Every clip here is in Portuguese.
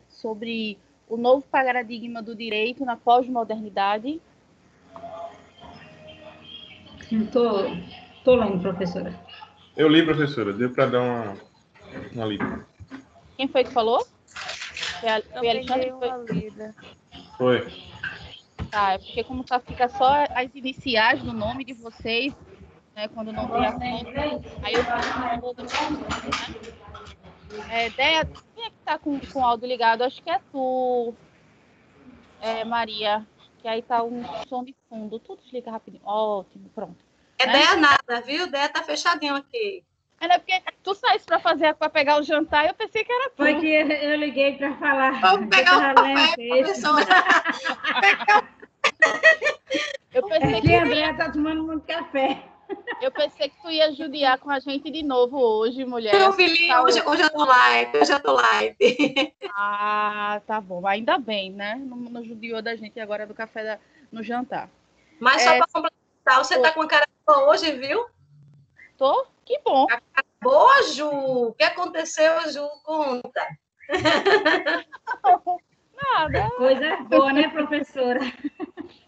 sobre o novo paradigma do direito na pós-modernidade. Estou lendo, professora. Eu li, professora. Deu para dar uma lida. Quem foi que falou? Foi Alexandre? Uma lida. Foi. Tá, é porque como fica só as iniciais do nome de vocês, né, quando não tem a fonte, aí eu fico toda, né? Déia, quem é que tá com o áudio ligado? Acho que é tu, Maria, que aí tá um som de fundo. Tudo desliga rapidinho. Ótimo, pronto. É Déia nada, viu? Déia tá fechadinho aqui. É porque tu saísse para pegar o jantar, eu pensei que era tu. Foi que eu liguei para falar. Vamos pegar o café, professora. Eu pensei que a Andréia está tomando muito café. Eu pensei que tu ia judiar com a gente de novo hoje, mulher. Meu filhinho, hoje eu tô live, Ah, tá bom. Ainda bem, né? Não judiou da gente agora do café no jantar. Mas só para complementar, você tá com a cara boa hoje, viu? Tô? Que bom. A cara boa, Ju. O que aconteceu, Ju? Conta. Nada. Coisa boa, né, professora?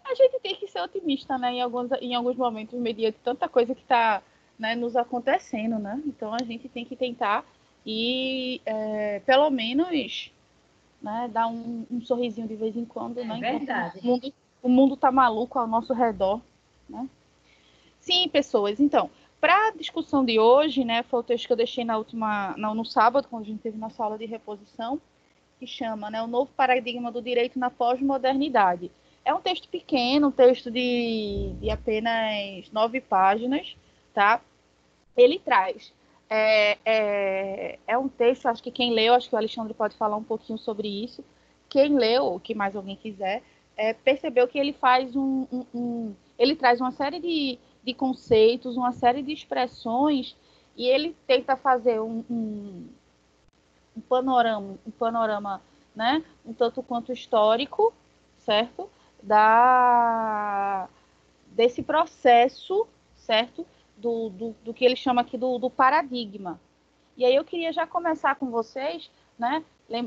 A gente tem que ser otimista, né? Em alguns momentos, mediante tanta coisa que está, né, nos acontecendo, né? Então a gente tem que tentar e pelo menos, né, dar um sorrisinho de vez em quando, né? Verdade. O mundo tá maluco ao nosso redor, né? Sim, pessoas. Então, para a discussão de hoje, né, foi o texto que eu deixei no sábado, quando a gente teve nossa aula de reposição, que chama, né, o novo paradigma do direito na pós-modernidade. É um texto pequeno, um texto de apenas 9 páginas, tá? Ele traz. É um texto, acho que quem leu, acho que o Alexandre pode falar um pouquinho sobre isso. Quem leu, ou que mais alguém quiser, percebeu que ele faz ele traz uma série de conceitos, uma série de expressões, e ele tenta fazer um panorama, né, um tanto quanto histórico, certo? Desse processo, certo? Do que ele chama aqui do paradigma. E aí eu queria já começar com vocês, né,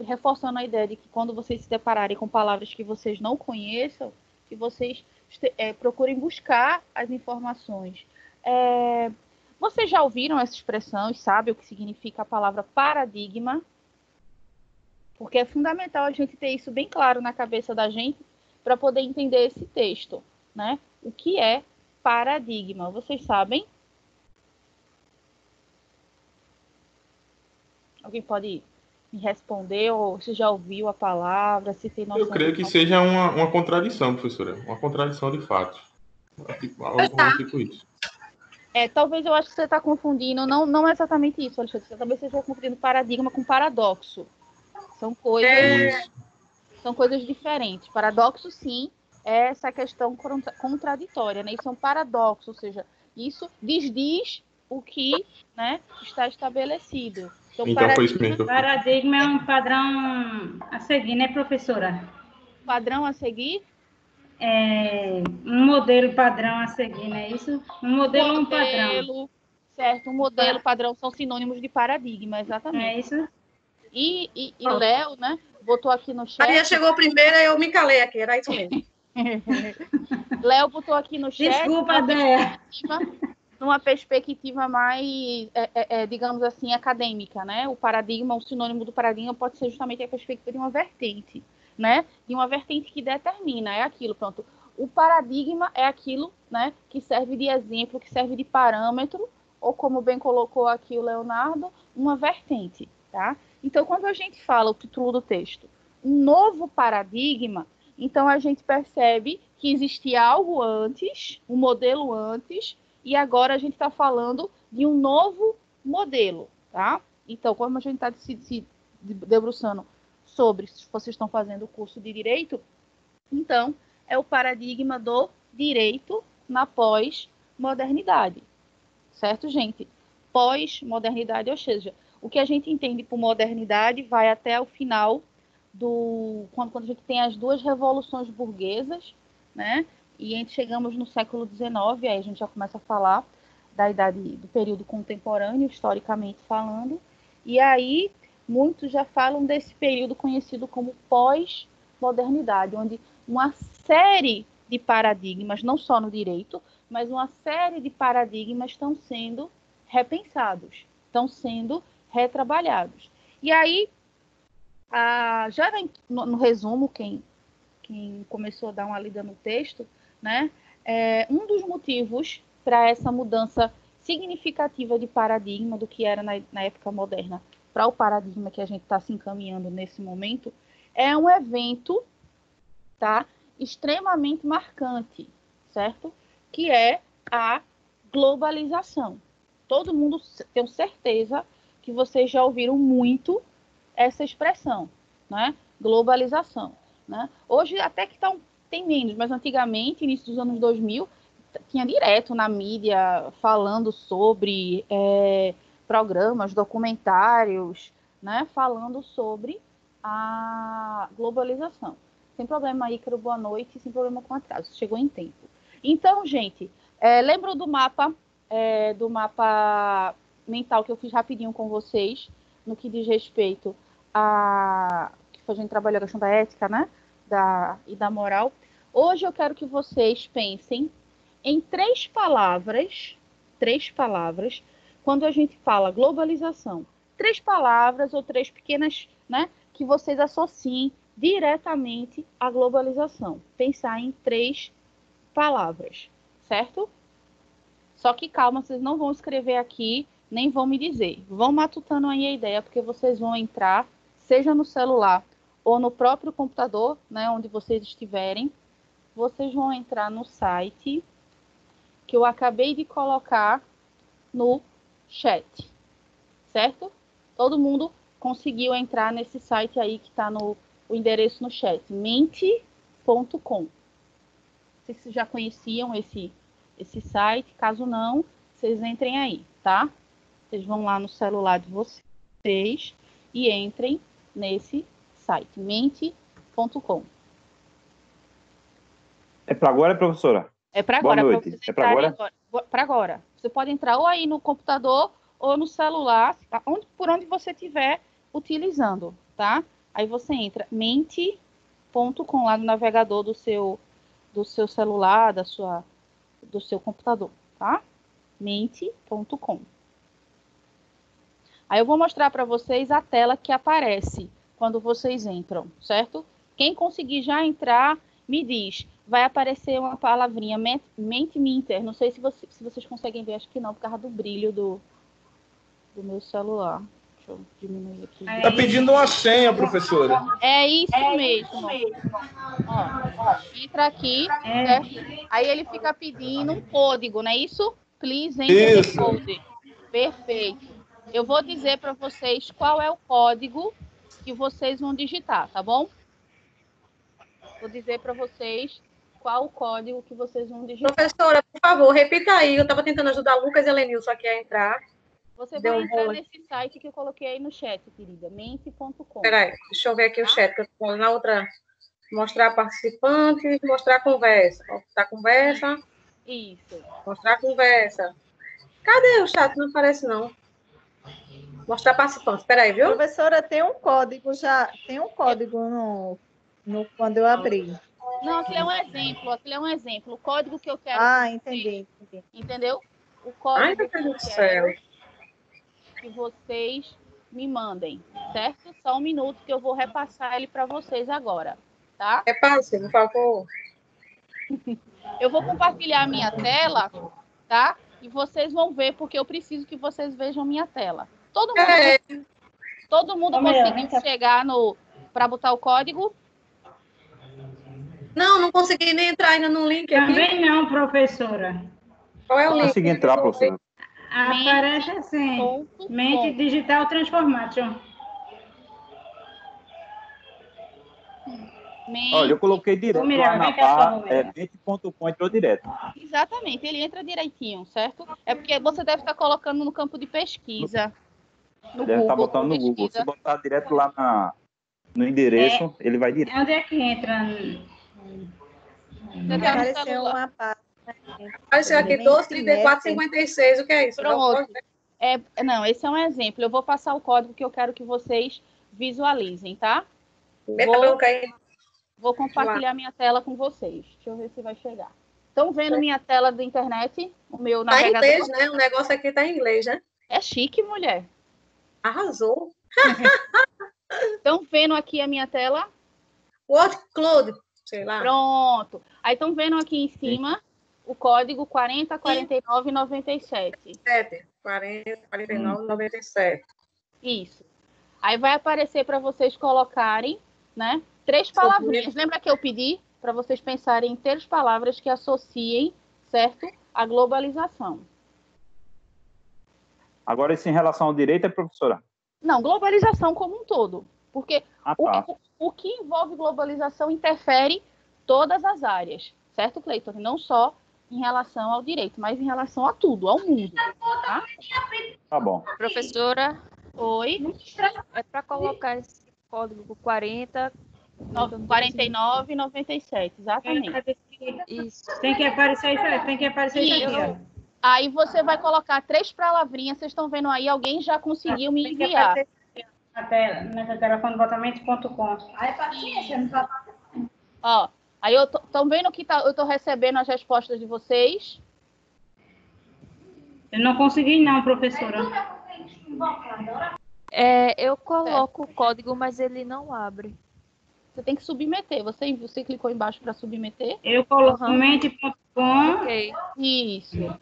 reforçando a ideia de que quando vocês se depararem com palavras que vocês não conheçam, que vocês procurem buscar as informações. Vocês já ouviram essa expressão e sabem o que significa a palavra paradigma? Porque é fundamental a gente ter isso bem claro na cabeça da gente para poder entender esse texto, né? O que é paradigma? Vocês sabem? Alguém pode me responder, ou se já ouviu a palavra, se tem noção? Eu creio que seja uma contradição, professora. Uma contradição de fato. Algo tipo isso. Talvez eu acho que você está confundindo, não é exatamente isso, Alexandre. Você talvez esteja confundindo paradigma com paradoxo. São coisas diferentes. Paradoxo, sim, é essa questão contraditória, né? Isso é um paradoxo, ou seja, isso desdiz o que, né, está estabelecido. Então foi isso mesmo. Paradigma é um padrão a seguir, né, professora? Padrão a seguir? Um modelo padrão a seguir, não é isso? Um modelo ou um padrão? Certo, um modelo padrão são sinônimos de paradigma, exatamente. É isso? E Léo, né, botou aqui no chat... Maria chegou primeiro, eu me calei aqui, era isso mesmo. Léo botou aqui no chat... Desculpa, Déia. Numa perspectiva mais, digamos assim, acadêmica, né? O paradigma, o sinônimo do paradigma pode ser justamente a perspectiva de uma vertente, né? De uma vertente que determina, é aquilo, pronto. O paradigma é aquilo, né, que serve de exemplo, que serve de parâmetro, ou como bem colocou aqui o Leonardo, uma vertente, tá? Então, quando a gente fala o título do texto, um novo paradigma, então a gente percebe que existia algo antes, um modelo antes, e agora a gente está falando de um novo modelo, tá? Então, como a gente está se debruçando sobre, se vocês estão fazendo o curso de Direito, então, é o paradigma do direito na pós-modernidade, certo, gente? Pós-modernidade, ou seja, o que a gente entende por modernidade vai até o final quando a gente tem as duas revoluções burguesas, né? E chegamos no século XIX, aí a gente já começa a falar da idade do período contemporâneo, historicamente falando. E aí, muitos já falam desse período conhecido como pós-modernidade, onde uma série de paradigmas, não só no direito, mas uma série de paradigmas estão sendo repensados, estão sendo retrabalhados. E aí, já no resumo, quem começou a dar uma lida no texto, né, um dos motivos para essa mudança significativa de paradigma do que era na época moderna para o paradigma que a gente está se encaminhando nesse momento, é um evento, tá, extremamente marcante, certo? Que é a globalização. Todo mundo, tenho certeza que vocês já ouviram muito essa expressão, né? Globalização, né? Hoje até que tem menos, mas antigamente, início dos anos 2000, tinha direto na mídia falando sobre programas, documentários, né? Falando sobre a globalização. Sem problema, Ícaro, boa noite, sem problema com atraso, chegou em tempo. Então, gente, lembram do mapa mental que eu fiz rapidinho com vocês, no que diz respeito a que a gente trabalhou a questão da ética, né? E da moral. Hoje eu quero que vocês pensem em três palavras, quando a gente fala globalização. 3 palavras ou 3 pequenas, né? Que vocês associem diretamente à globalização. Pensar em 3 palavras, certo? Só que calma, vocês não vão escrever aqui, nem vão me dizer. Vão matutando aí a ideia, porque vocês vão entrar, seja no celular ou no próprio computador, né, onde vocês estiverem, vocês vão entrar no site que eu acabei de colocar no chat, certo? Todo mundo conseguiu entrar nesse site aí que está o endereço no chat, mente.com. Não sei se vocês já conheciam esse site, caso não, vocês entrem aí, tá? Vocês vão lá no celular de vocês e entrem nesse site, mente.com. É para agora, professora? É para agora. Boa noite. É para agora? Para agora. Você pode entrar ou aí no computador ou no celular, por onde você estiver utilizando, tá? Aí você entra mente.com lá no navegador do seu celular, do seu computador, tá? mente.com. Aí eu vou mostrar para vocês a tela que aparece quando vocês entram, certo? Quem conseguir já entrar, me diz. Vai aparecer uma palavrinha, Mentimeter. Não sei se vocês conseguem ver, acho que não, por causa do brilho do meu celular. Deixa eu diminuir aqui. Tá pedindo uma senha, professora. É isso mesmo. Ó, entra aqui, certo? Aí ele fica pedindo um código, não é isso? Please enter the code. Perfeito. Eu vou dizer para vocês qual é o código que vocês vão digitar, tá bom? Vou dizer para vocês qual o código que vocês vão digitar. Professora, por favor, repita aí. Eu estava tentando ajudar Lucas e Helenilson aqui a entrar. Você vai entrar nesse site que eu coloquei aí no chat, querida. mente.com. Peraí, deixa eu ver aqui o chat, que eu estou na outra. Mostrar participantes, mostrar conversa. Mostrar conversa. Isso. Mostrar conversa. Cadê o chat? Não aparece, não. Mostrar participantes. Peraí, viu? Professora, tem um código já. Tem um código no quando eu abri. Não, aquilo é um exemplo. O código que eu quero. Entendi. Entendeu? O código que eu quero que vocês me mandem, certo? Só um minuto que eu vou repassar ele para vocês agora, tá? Repasse, por favor. Eu vou compartilhar a minha tela, tá? E vocês vão ver, porque eu preciso que vocês vejam minha tela. Todo mundo conseguiu chegar para botar o código? Não consegui nem entrar ainda no link aqui. Também não, professora. Qual é o link? Consegui entrar, professora. Aparece assim, Mente Digital Transformation. Olha, eu coloquei direto lá na barra, mente.com, entrou direto. Exatamente, ele entra direitinho, certo? É porque você deve estar colocando no campo de pesquisa. Deve estar botando no Google. Se botar direto lá no endereço, ele vai direto. Onde é que entra? Apareceu uma página. Apareceu aqui 12, 34, 56. O que é isso? Pronto. Não, esse é um exemplo. Eu vou passar o código que eu quero que vocês visualizem, tá? Meta branca aí. Vou compartilhar minha tela com vocês. Deixa eu ver se vai chegar. Estão vendo minha tela da internet? O meu Tá em navegador? inglês, né? O negócio aqui tá em inglês, né? É chique, mulher. Arrasou. Estão vendo aqui a minha tela? Word Cloud, sei lá. Pronto. Aí estão vendo aqui em cima o código 40, 49, 97. 40, 49, 97. Isso. Aí vai aparecer para vocês colocarem, né, 3 palavrinhas. Lembra que eu pedi para vocês pensarem em 3 palavras que associem, certo, à globalização. Agora, isso em relação ao direito, professora? Não, globalização como um todo. Porque Tá. o que envolve globalização interfere todas as áreas, certo, Cleiton? Não só em relação ao direito, mas em relação a tudo, ao mundo. Tá bom. Professora, Oi? é para colocar esse código 40, 49 e 97, exatamente. isso. Tem que aparecer isso aqui, ó. Aí você vai colocar 3 palavrinhas, vocês estão vendo aí, alguém já conseguiu me enviar. Na tela, nessa telefonevotamento.com. Aí, paciência, não tá. Ó, aí estão vendo que eu tô recebendo as respostas de vocês? Eu não consegui não, professora. Eu coloco o código, mas ele não abre. Você tem que submeter. Você clicou embaixo para submeter? Eu coloco mente.com. Ok. Isso.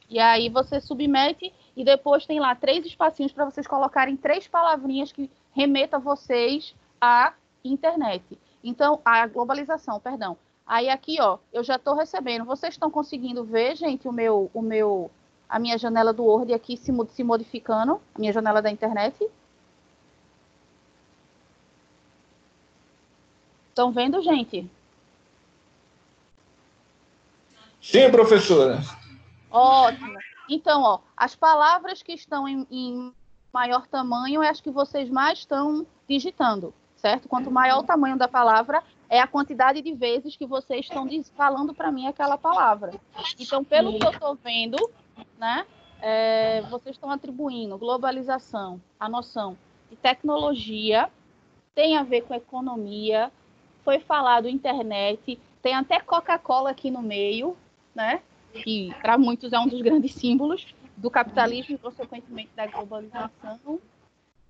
E aí você submete e depois tem lá 3 espacinhos para vocês colocarem 3 palavrinhas que remetam vocês à internet. Então, a globalização, perdão. Aí aqui, ó, eu já estou recebendo. Vocês estão conseguindo ver, gente, a minha janela do Word aqui se modificando, a minha janela da internet? Estão vendo, gente? Sim, professora. Ótimo. Então, ó, as palavras que estão em maior tamanho é as que vocês mais estão digitando, certo? Quanto maior o tamanho da palavra, é a quantidade de vezes que vocês estão falando para mim aquela palavra. Então, pelo que eu estou vendo, né, vocês estão atribuindo globalização, a noção de tecnologia, tem a ver com economia, foi falado internet, tem até Coca-Cola aqui no meio, né? Que para muitos é um dos grandes símbolos do capitalismo e, consequentemente, da globalização.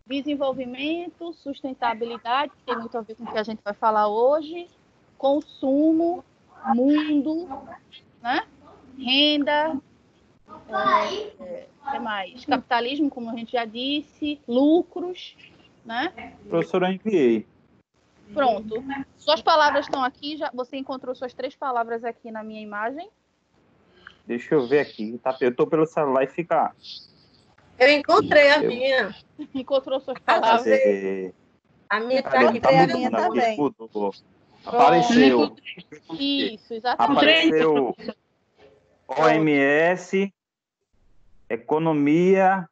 Desenvolvimento, sustentabilidade, que tem muito a ver com o que a gente vai falar hoje, consumo, mundo, né? Renda, que mais? Capitalismo, como a gente já disse, lucros, né? Professora, eu enviei. Pronto. Suas palavras estão aqui, você encontrou suas 3 palavras aqui na minha imagem? Deixa eu ver aqui. Tá? Eu tô pelo celular e fica... Eu encontrei a minha. Encontrou suas palavras? A minha tá aqui. A minha também. Apareceu. Isso, exatamente. Apareceu OMS, economia.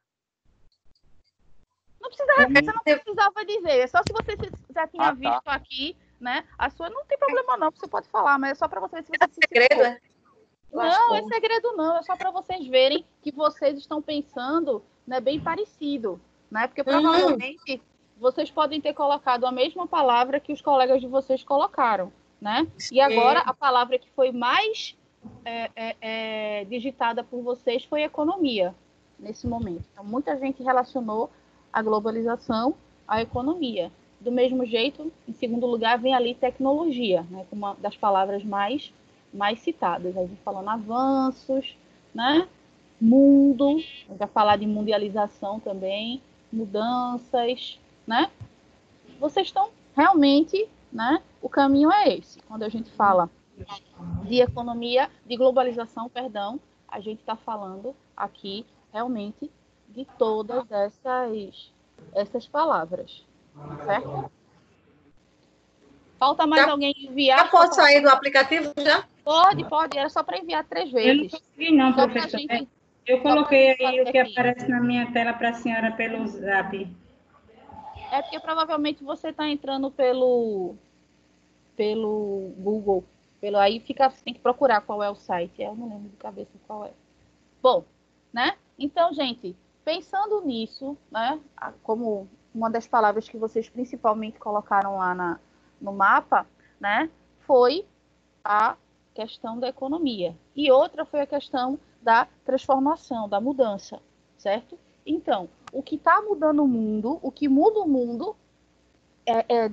Você não precisava dizer, é só se você já tinha visto aqui, né? A sua não tem problema não, você pode falar, mas é só para você ver se você se segredo, né? Não, é segredo não, é só para vocês verem que vocês estão pensando, né, bem parecido, né? Porque provavelmente vocês podem ter colocado a mesma palavra que os colegas de vocês colocaram, né? E agora a palavra que foi mais digitada por vocês foi economia, nesse momento. Então, muita gente relacionou a globalização à economia. Do mesmo jeito, em segundo lugar, vem ali tecnologia, né, como uma das palavras mais citadas. A gente falando avanços, né, mundo, a gente vai falar de mundialização também, mudanças, né? Vocês estão realmente, né, o caminho é esse. Quando a gente fala de economia, de globalização, perdão, a gente está falando aqui realmente de todas essas palavras, certo? Falta mais alguém enviar? Já pode sair do aplicativo já? Pode, era só para enviar 3 vezes. Eu não consegui não, professor. Eu coloquei aí o que aparece na minha tela para a senhora pelo Zap. É porque provavelmente você está entrando pelo Google. Aí você tem que procurar qual é o site. Eu não lembro de cabeça qual é. Bom, né? Então, gente, pensando nisso, né, como uma das palavras que vocês principalmente colocaram lá no mapa, né, foi a questão da economia. E outra foi a questão da transformação, da mudança, certo? Então, o que está mudando o mundo, o que muda o mundo,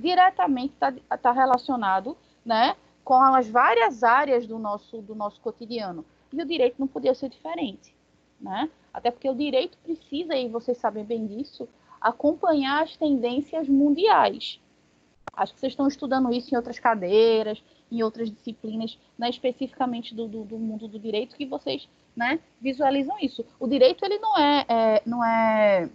diretamente está relacionado, né, com as várias áreas do nosso cotidiano. E o direito não podia ser diferente, né? Até porque o direito precisa, e vocês sabem bem disso, acompanhar as tendências mundiais. Acho que vocês estão estudando isso em outras cadeiras, em outras disciplinas, né, especificamente do mundo do direito, que vocês, né, visualizam isso. O direito, ele não é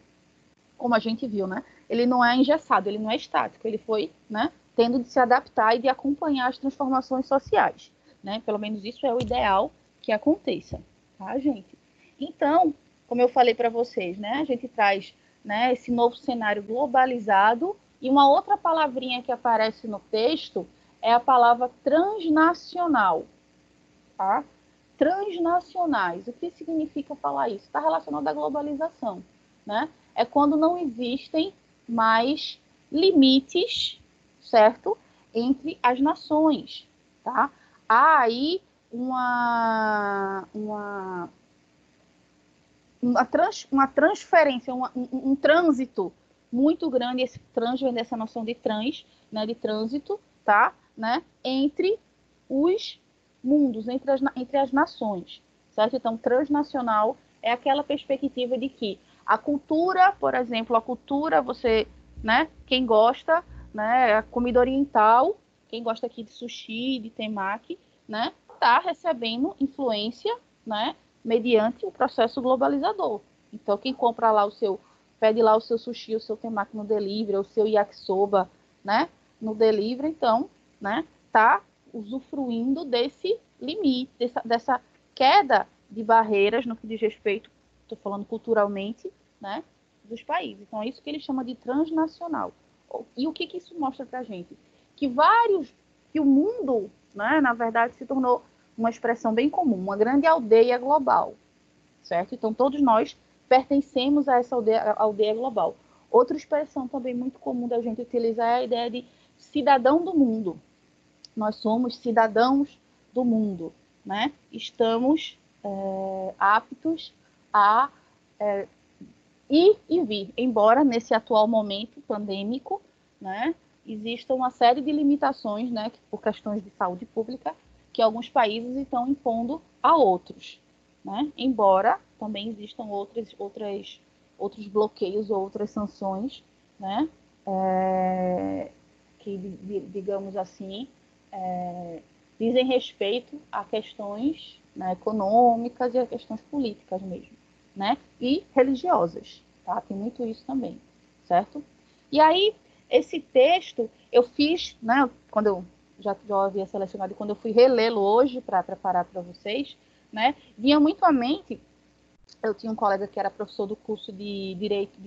como a gente viu, né? Ele não é engessado, ele não é estático, ele foi, né, tendo de se adaptar e de acompanhar as transformações sociais, né? Pelo menos isso é o ideal que aconteça, tá, gente? Então, como eu falei para vocês, né, a gente traz, né, esse novo cenário globalizado, e uma outra palavrinha que aparece no texto é a palavra transnacional, tá? Transnacionais. O que significa falar isso? Está relacionado à globalização, né? É quando não existem mais limites, certo? Entre as nações, tá? Há aí uma transferência, um trânsito muito grande. Esse trans vem dessa noção de trans, né, de trânsito, tá? Né, entre os mundos, entre as nações, certo? Então, transnacional é aquela perspectiva de que a cultura, por exemplo, você, né, quem gosta, né, a comida oriental, quem gosta aqui de sushi, de temaki, né, tá recebendo influência, né, mediante o processo globalizador. Então, quem compra lá pede lá o seu sushi, o seu temaki no delivery, o seu yakisoba, né, no delivery, então, né, tá usufruindo desse limite, dessa queda de barreiras no que diz respeito, estou falando culturalmente, né, dos países. Então, é isso que ele chama de transnacional. E o que isso mostra para a gente? Que o mundo, né, na verdade, se tornou uma expressão bem comum, uma grande aldeia global, certo? Então, todos nós pertencemos a essa aldeia global. Outra expressão também muito comum da gente utilizar é a ideia de cidadão do mundo. Nós somos cidadãos do mundo, né? Estamos aptos a ir e vir, embora nesse atual momento pandêmico, né, exista uma série de limitações, né, por questões de saúde pública, que alguns países estão impondo a outros, né? Embora também existam outros bloqueios ou outras sanções, né, que, digamos assim, dizem respeito a questões, né, econômicas e a questões políticas mesmo, né, e religiosas, tá? Tem muito isso também, certo? E aí, esse texto eu fiz, né, quando eu já havia selecionado, e quando eu fui relê-lo hoje para preparar para vocês, né, vinha muito à mente. Eu tinha um colega que era professor do curso de Direito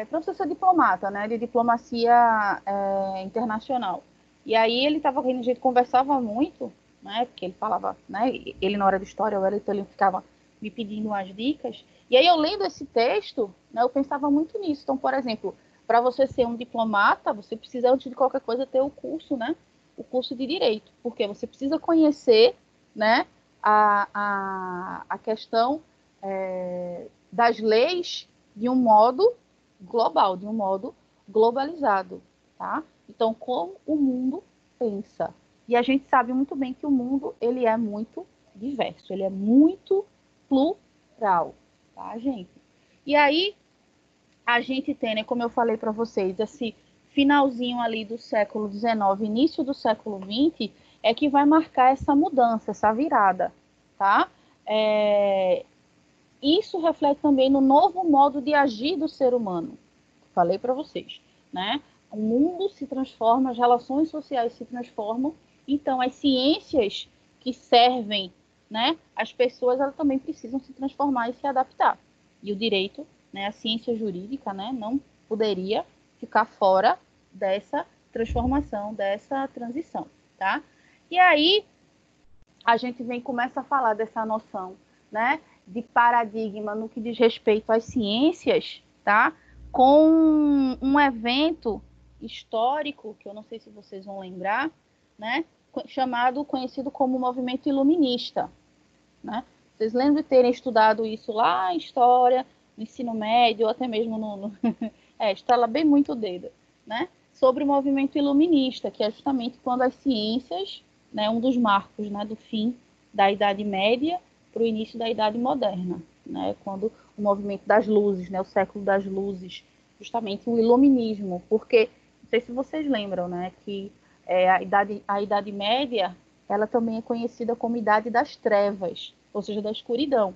professor diplomata, né, de diplomacia internacional. E aí ele estava rindo, a gente conversava muito, né, porque ele falava, né, ele na hora de história, então ele ficava me pedindo umas dicas. E aí eu lendo esse texto, né, eu pensava muito nisso. Então, por exemplo, para você ser um diplomata, você precisa, antes de qualquer coisa, ter o curso, né, o curso de Direito, porque você precisa conhecer, né, a questão das leis de um modo global, de um modo globalizado, tá? Então, como o mundo pensa. E a gente sabe muito bem que o mundo, ele é muito diverso, ele é muito plural, tá, gente? E aí, a gente tem, né, como eu falei para vocês, esse finalzinho ali do século XIX, início do século XX, é que vai marcar essa mudança, essa virada, tá? Isso reflete também no novo modo de agir do ser humano. Falei para vocês, né? O mundo se transforma, as relações sociais se transformam, então as ciências que servem, né, as pessoas, elas também precisam se transformar e se adaptar. E o direito, né, a ciência jurídica, né, não poderia ficar fora dessa transformação, dessa transição, tá? E aí a gente começa a falar dessa noção, né, de paradigma no que diz respeito às ciências, tá? Com um evento histórico, que eu não sei se vocês vão lembrar, né, conhecido como movimento iluminista, né? Vocês lembram de terem estudado isso lá em história, no ensino médio, ou até mesmo estrala bem muito o dedo, né? Sobre o movimento iluminista, que é justamente quando as ciências, né, um dos marcos, né, do fim da Idade Média para o início da Idade Moderna, né? Quando o movimento das luzes, né, o século das luzes, justamente o iluminismo, porque não sei se vocês lembram, né, que a Idade Média, ela também é conhecida como Idade das Trevas, ou seja, da escuridão,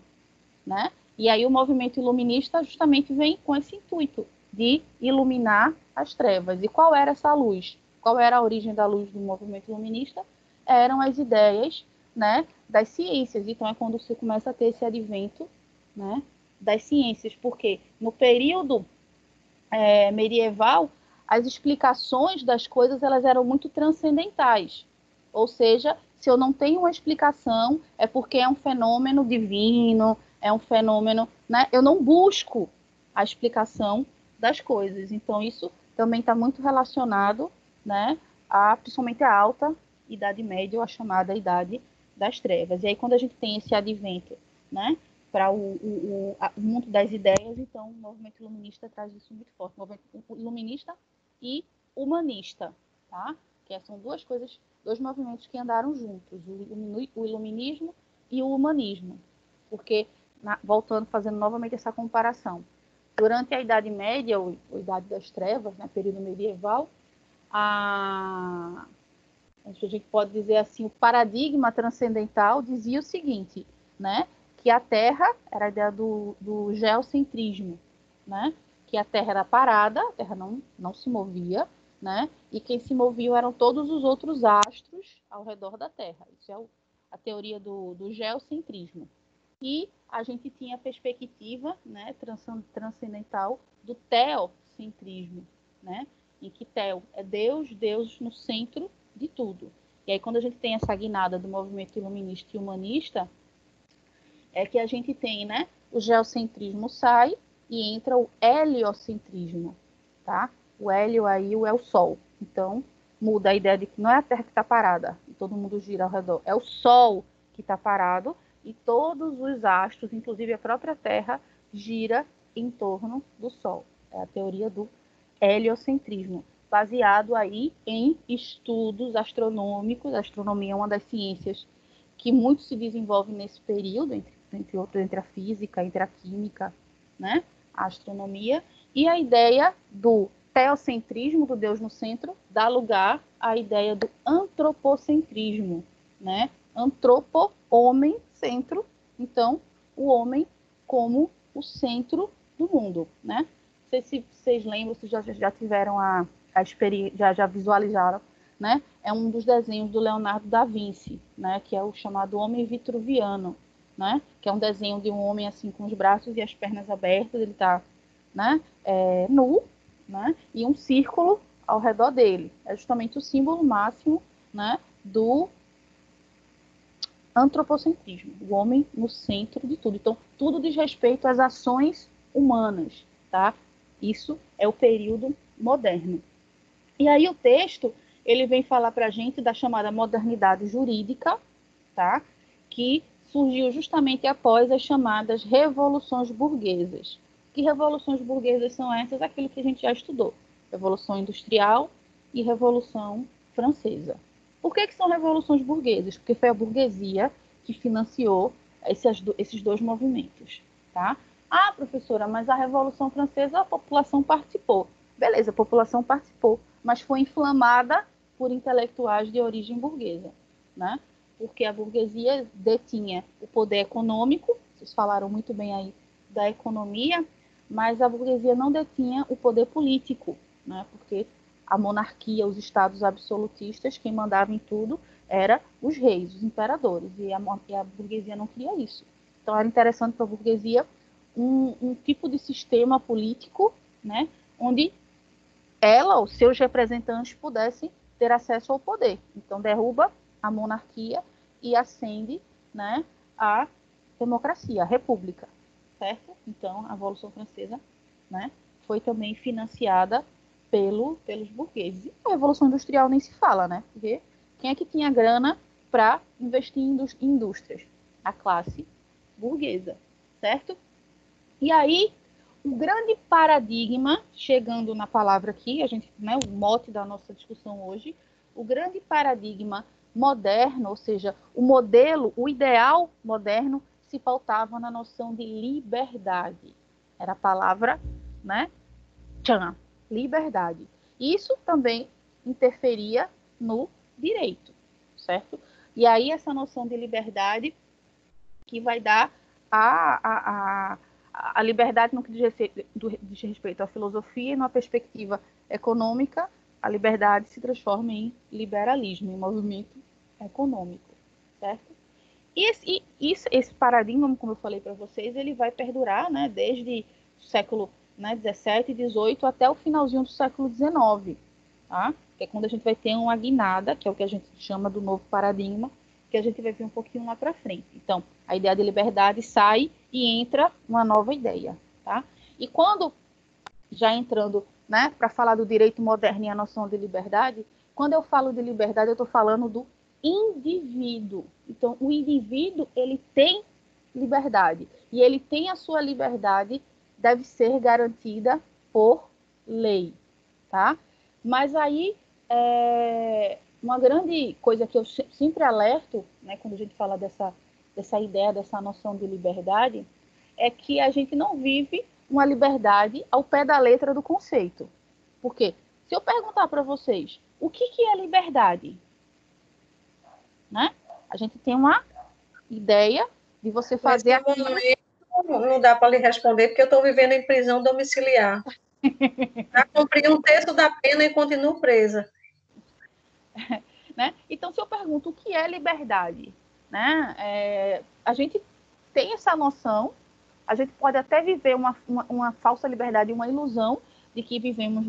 né? E aí o movimento iluminista justamente vem com esse intuito de iluminar as trevas. E qual era essa luz? Qual era a origem da luz do movimento iluminista? Eram as ideias, né, das ciências. Então é quando você começa a ter esse advento, né, das ciências, porque no período medieval, as explicações das coisas elas eram muito transcendentais. Ou seja, se eu não tenho uma explicação, é porque é um fenômeno divino, é um fenômeno, né? Eu não busco a explicação das coisas. Então, isso também está muito relacionado, né, principalmente a alta Idade Média, ou a chamada Idade das Trevas. E aí, quando a gente tem esse advento, né, para o mundo das ideias, então o movimento iluminista traz isso muito forte. O movimento iluminista e humanista, tá? Que são duas coisas, dois movimentos que andaram juntos, o iluminismo e o humanismo. Porque, voltando, fazendo novamente essa comparação, durante a Idade Média, ou Idade das Trevas, né, período medieval, a gente pode dizer assim, o paradigma transcendental dizia o seguinte, né, que a Terra, era a ideia do geocentrismo, né, que a Terra era parada, a Terra não se movia, né, e quem se movia eram todos os outros astros ao redor da Terra. Isso é a teoria do geocentrismo. E a gente tinha a perspectiva, né, transcendental do teocentrismo, né, em que Teo é Deus, Deus no centro de tudo. E aí, quando a gente tem essa guinada do movimento iluminista e humanista, é que a gente tem, né, o geocentrismo sai e entra o heliocentrismo, tá? O hélio aí é o Sol. Então, muda a ideia de que não é a Terra que está parada e todo mundo gira ao redor. É o Sol que está parado e todos os astros, inclusive a própria Terra, gira em torno do Sol. É a teoria do heliocentrismo, baseado aí em estudos astronômicos. A astronomia é uma das ciências que muito se desenvolve nesse período, entre outros, entre a física, entre a química, né? A astronomia. E a ideia do teocentrismo, do Deus no centro, dá lugar à ideia do antropocentrismo, né? Antropo, homem, centro. Então, o homem como o centro do mundo, né? Não sei se vocês lembram, se já tiveram a experiência, já visualizaram, né? É um dos desenhos do Leonardo da Vinci, né? Que é o chamado Homem Vitruviano, né? Que é um desenho de um homem assim com os braços e as pernas abertas, ele está, né, nu, né? E um círculo ao redor dele. É justamente o símbolo máximo, né, do antropocentrismo, o homem no centro de tudo. Então, tudo diz respeito às ações humanas, tá? Isso é o período moderno. E aí o texto, ele vem falar para a gente da chamada modernidade jurídica, tá? Que surgiu justamente após as chamadas revoluções burguesas. Que revoluções burguesas são essas? Aquilo que a gente já estudou. Revolução Industrial e Revolução Francesa. Por que são revoluções burguesas? Porque foi a burguesia que financiou esses dois movimentos, tá? Ah, professora, mas a Revolução Francesa a população participou. Beleza, a população participou, mas foi inflamada por intelectuais de origem burguesa, né? Porque a burguesia detinha o poder econômico, vocês falaram muito bem aí da economia, mas a burguesia não detinha o poder político, né? Porque a monarquia, os estados absolutistas, quem mandava em tudo era os reis, os imperadores, e a burguesia não queria isso. Então era interessante para a burguesia um tipo de sistema político, né, onde ela ou seus representantes pudessem ter acesso ao poder. Então derruba a monarquia e ascende, né, a democracia, república, certo? Então, a Revolução Francesa, né, foi também financiada pelos burgueses. E a Revolução Industrial nem se fala, né? Porque quem é que tinha grana para investir em indústrias? A classe burguesa, certo? E aí, o grande paradigma, chegando na palavra aqui, a gente, né, o mote da nossa discussão hoje, o grande paradigma moderno, ou seja, o modelo, o ideal moderno, se pautava na noção de liberdade. Era a palavra, né? Tchan, liberdade. Isso também interferia no direito, certo? E aí essa noção de liberdade que vai dar a liberdade no que diz respeito à filosofia e numa perspectiva econômica, a liberdade se transforma em liberalismo, em movimento econômico, certo? E esse paradigma, como eu falei para vocês, ele vai perdurar, né, desde o século, né, 17 e 18 até o finalzinho do século 19, tá? Que é quando a gente vai ter uma guinada, que é o que a gente chama do novo paradigma, que a gente vai ver um pouquinho lá para frente. Então, a ideia de liberdade sai e entra uma nova ideia, tá? E quando, já entrando, né, para falar do direito moderno e a noção de liberdade, quando eu falo de liberdade, eu estou falando do indivíduo. Então, o indivíduo, ele tem liberdade. E ele tem a sua liberdade, deve ser garantida por lei, tá? Mas aí, uma grande coisa que eu sempre alerto, né, quando a gente fala dessa ideia, dessa noção de liberdade, é que a gente não vive uma liberdade ao pé da letra do conceito. Por quê? Se eu perguntar para vocês, o que é liberdade? Né? A gente tem uma ideia de você fazer aquilo. Não dá para lhe responder, porque eu estou vivendo em prisão domiciliar. Já cumpri um terço da pena e continuo presa. Né? Então, se eu pergunto o que é liberdade, né? A gente tem essa noção, a gente pode até viver uma falsa liberdade, uma ilusão de que vivemos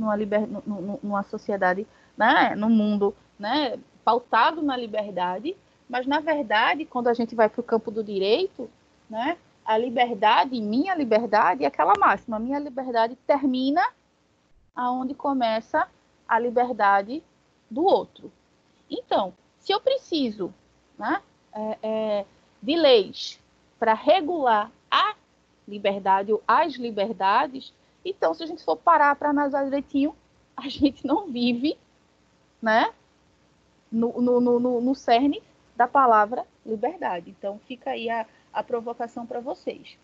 numa sociedade, né? Num mundo, né? Pautado na liberdade, mas, na verdade, quando a gente vai para o campo do direito, né? A liberdade, minha liberdade, é aquela máxima, minha liberdade termina aonde começa a liberdade do outro. Então, se eu preciso, né, de leis para regular a liberdade ou as liberdades, então, se a gente for parar para analisar direitinho, a gente não vive, né, no cerne da palavra liberdade. Então, fica aí a provocação para vocês.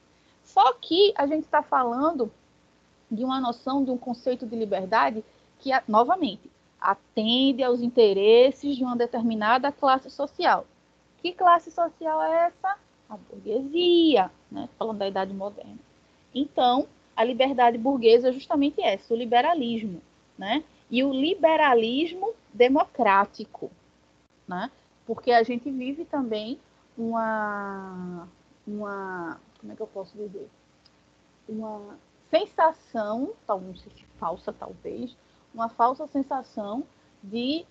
Só que a gente está falando de uma noção, de um conceito de liberdade que, novamente, atende aos interesses de uma determinada classe social. Que classe social é essa? A burguesia, né? Falando da Idade Moderna. Então, a liberdade burguesa é justamente essa, o liberalismo, né? E o liberalismo democrático, né? Porque a gente vive também uma como é que eu posso dizer? Uma sensação, não sei se falsa talvez, uma falsa sensação de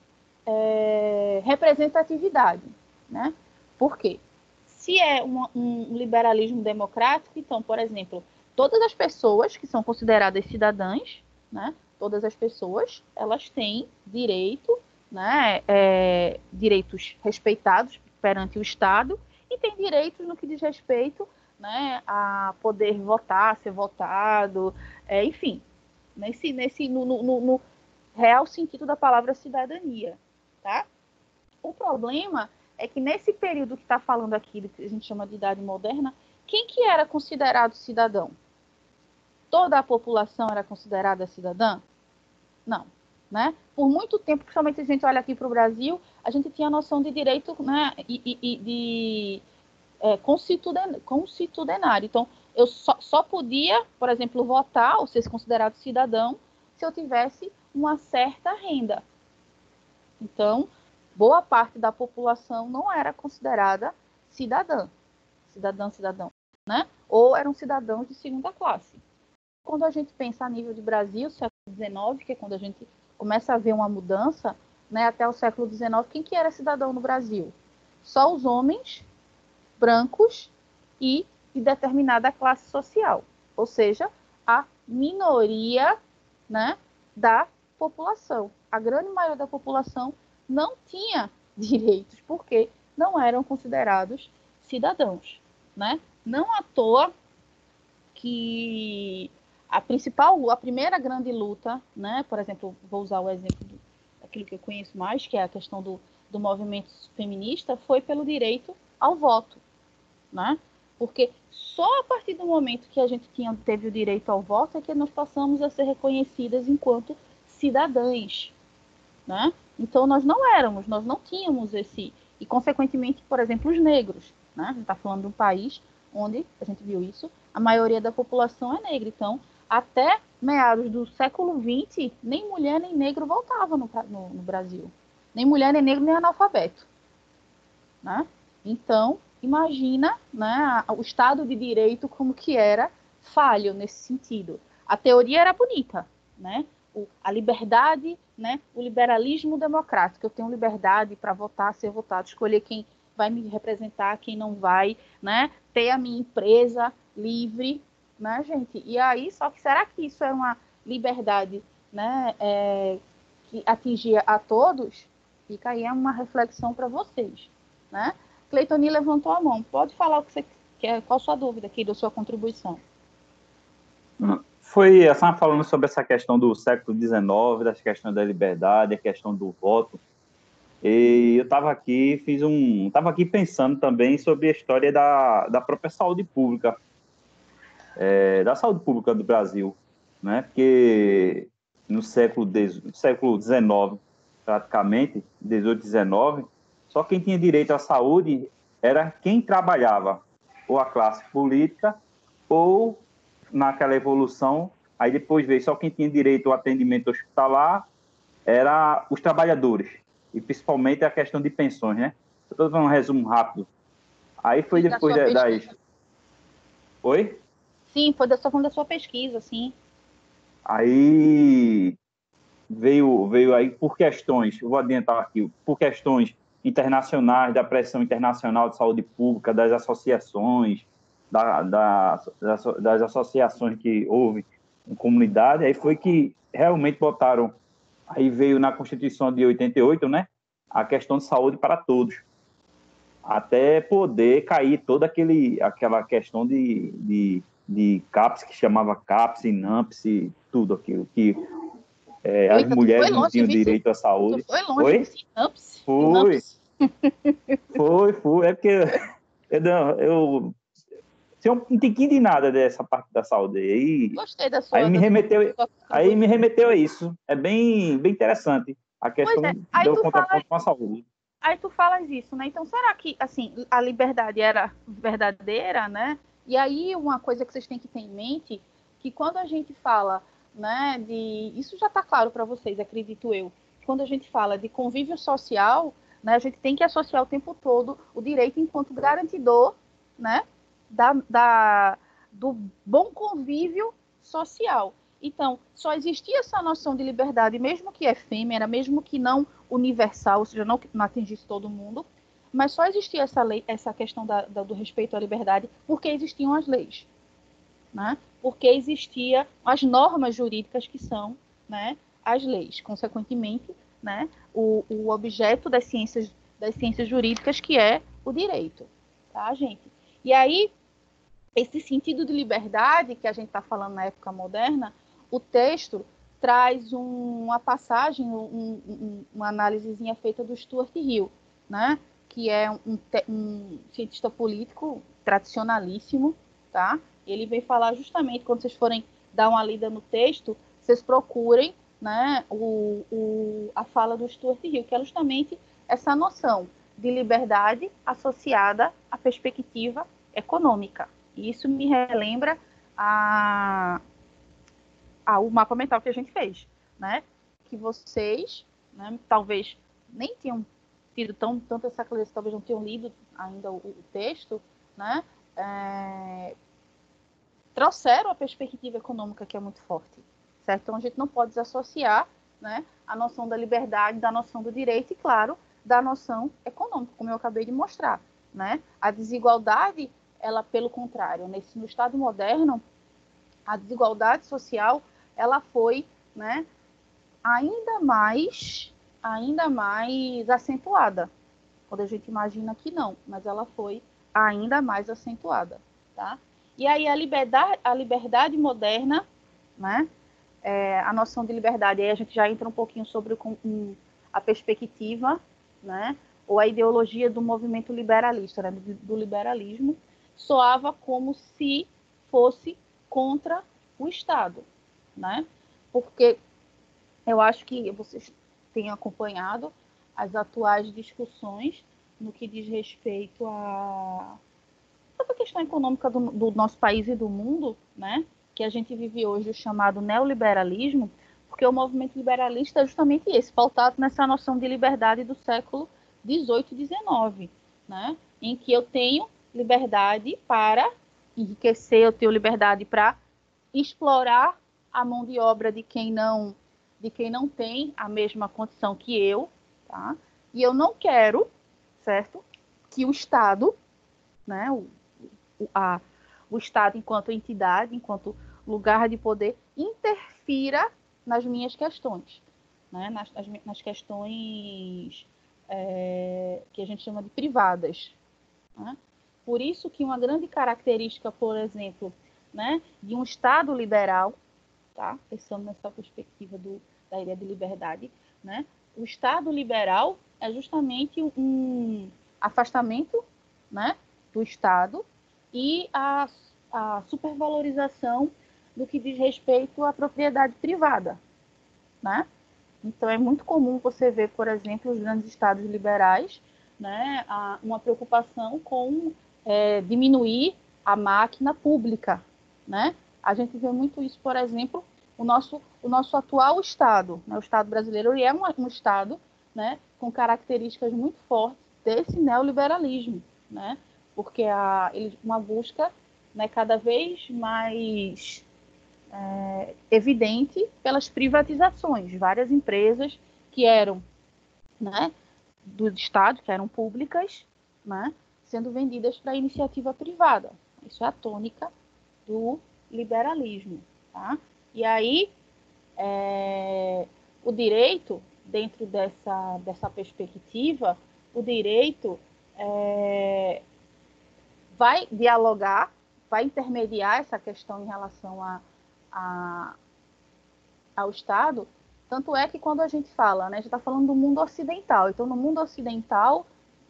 representatividade, né? Por quê? Se é um liberalismo democrático, então, por exemplo, todas as pessoas que são consideradas cidadãs, né? Todas as pessoas, elas têm direito, né? Direitos respeitados perante o Estado e têm direitos no que diz respeito, né, a poder votar, ser votado, enfim, no real sentido da palavra cidadania, tá? O problema é que nesse período que está falando aqui, que a gente chama de Idade Moderna, quem que era considerado cidadão? Toda a população era considerada cidadã? Não, né? Por muito tempo, principalmente se a gente olha aqui para o Brasil, a gente tinha a noção de direito, né, constitucionário. Então, eu só podia, por exemplo, votar ou ser considerado cidadão se eu tivesse uma certa renda. Então, boa parte da população não era considerada cidadão, né? Ou eram cidadãos de segunda classe. Quando a gente pensa a nível de Brasil, século XIX, que é quando a gente começa a ver uma mudança, né, até o século XIX, quem que era cidadão no Brasil? Só os homens brancos e de determinada classe social, ou seja, a minoria, né, da população. A grande maioria da população não tinha direitos, porque não eram considerados cidadãos, né? Não à toa que a primeira grande luta, né? Por exemplo, vou usar o exemplo daquilo que eu conheço mais, que é a questão do movimento feminista, foi pelo direito ao voto, né? Porque só a partir do momento que a gente teve o direito ao voto é que nós passamos a ser reconhecidas enquanto cidadãs, né? Então nós não tínhamos esse, e consequentemente, por exemplo, os negros, né? A gente está falando de um país onde, a gente viu isso, a maioria da população é negra, então até meados do século XX, nem mulher nem negro voltava no Brasil, nem mulher nem negro nem analfabeto, né? Então imagina, né, o Estado de Direito como que era falho nesse sentido. A teoria era bonita, né? A liberdade, né? O liberalismo democrático. Eu tenho liberdade para votar, ser votado, escolher quem vai me representar, quem não vai, né? Ter a minha empresa livre, né, gente? E aí, só que será que isso é uma liberdade, né, que atingia a todos? Fica aí uma reflexão para vocês, né? Cleitoni levantou a mão. Pode falar o que você quer, qual a sua dúvida aqui, da sua contribuição? Foi a senhora falando sobre essa questão do século XIX, das questões da liberdade, a questão do voto. E eu estava aqui, pensando também sobre a história da própria saúde pública, da saúde pública do Brasil, né? Porque no século XIX, praticamente, 18, 19, só quem tinha direito à saúde era quem trabalhava, ou a classe política, ou naquela evolução, aí depois veio só quem tinha direito ao atendimento hospitalar, era os trabalhadores, e principalmente a questão de pensões, né? Estou dando um resumo rápido. Aí foi Sim, depois das... Oi? Sim, foi da sua pesquisa, sim. Aí veio aí por questões, eu vou adiantar aqui, por questões internacionais, da pressão internacional de saúde pública, das associações, das associações que houve em comunidade, aí foi que realmente botaram, aí veio na Constituição de 88, né, a questão de saúde para todos, até poder cair toda aquela questão de CAPS, que chamava CAPS, INAMPS, tudo aquilo que as mulheres não tinham direito à saúde. Foi longe, Foi? Foi. É porque eu tinha um tiquinho de nada dessa parte da saúde. Gostei da sua... Aí me remeteu a isso. É bem interessante a questão do contraponto com a saúde. Aí tu falas isso, né? Então, será que, assim, a liberdade era verdadeira, né? E aí, uma coisa que vocês têm que ter em mente, que quando a gente fala, né, isso já está claro para vocês, acredito eu, quando a gente fala de convívio social, né, a gente tem que associar o tempo todo o direito enquanto garantidor, né, do bom convívio social. Então, só existia essa noção de liberdade, mesmo que efêmera, mesmo que não universal, ou seja, não atingisse todo mundo, mas só existia essa questão do respeito à liberdade porque existiam as leis, né? Porque existiam as normas jurídicas que são, né, as leis. Consequentemente, né, o objeto das ciências jurídicas, que é o direito, tá, gente? E aí, esse sentido de liberdade que a gente está falando na época moderna, o texto traz uma passagem, uma análisezinha feita do Stuart Hill, né? Que é um cientista político tradicionalíssimo, tá? Ele vem falar justamente, quando vocês forem dar uma lida no texto, vocês procurem, né, a fala do Stuart Hill, que é justamente essa noção de liberdade associada à perspectiva econômica. E isso me relembra o mapa mental que a gente fez, né? Que vocês, né, talvez nem tinham tido tanto essa clareza, talvez não tenham lido ainda o texto, né? Trouxeram a perspectiva econômica, que é muito forte, certo? Então a gente não pode desassociar, né, a noção da liberdade, da noção do direito e, claro, da noção econômica, como eu acabei de mostrar, né? A desigualdade ela, pelo contrário, no Estado moderno, a desigualdade social, ela foi, né, ainda mais acentuada. Quando a gente imagina que não, mas ela foi ainda mais acentuada, tá? E aí a liberdade moderna, né? A noção de liberdade, aí a gente já entra um pouquinho sobre a perspectiva, né? Ou a ideologia do movimento liberalista, né? do liberalismo, soava como se fosse contra o Estado, né? Porque eu acho que vocês têm acompanhado as atuais discussões no que diz respeito a essa questão econômica do nosso país e do mundo, né? Que a gente vive hoje, o chamado neoliberalismo, porque o movimento liberalista é justamente esse, pautado nessa noção de liberdade do século XVIII e XIX, né? Em que eu tenho liberdade para enriquecer, eu tenho liberdade para explorar a mão de obra de quem não tem a mesma condição que eu, tá? E eu não quero, certo, que o Estado, né, o Estado enquanto entidade, enquanto lugar de poder, interfira nas minhas questões, né, nas questões que a gente chama de privadas, né? Por isso que uma grande característica, por exemplo, né, de um Estado liberal, tá? Pensando nessa perspectiva da ideia de liberdade, né? O Estado liberal é justamente um afastamento, né, do Estado e a supervalorização do que diz respeito à propriedade privada, né? Então é muito comum você ver, por exemplo, os grandes estados liberais, né, uma preocupação com diminuir a máquina pública, né? A gente vê muito isso, por exemplo, o nosso atual Estado, né? O Estado brasileiro, ele é um Estado, né, com características muito fortes desse neoliberalismo, né? Porque uma busca, né, cada vez mais evidente pelas privatizações, várias empresas que eram, né, do Estado, que eram públicas, né, sendo vendidas para a iniciativa privada. Isso é a tônica do liberalismo, tá? E aí, o direito, dentro dessa perspectiva, o direito vai dialogar, vai intermediar essa questão em relação ao Estado, tanto é que quando a gente fala, né, a gente está falando do mundo ocidental, então no mundo ocidental,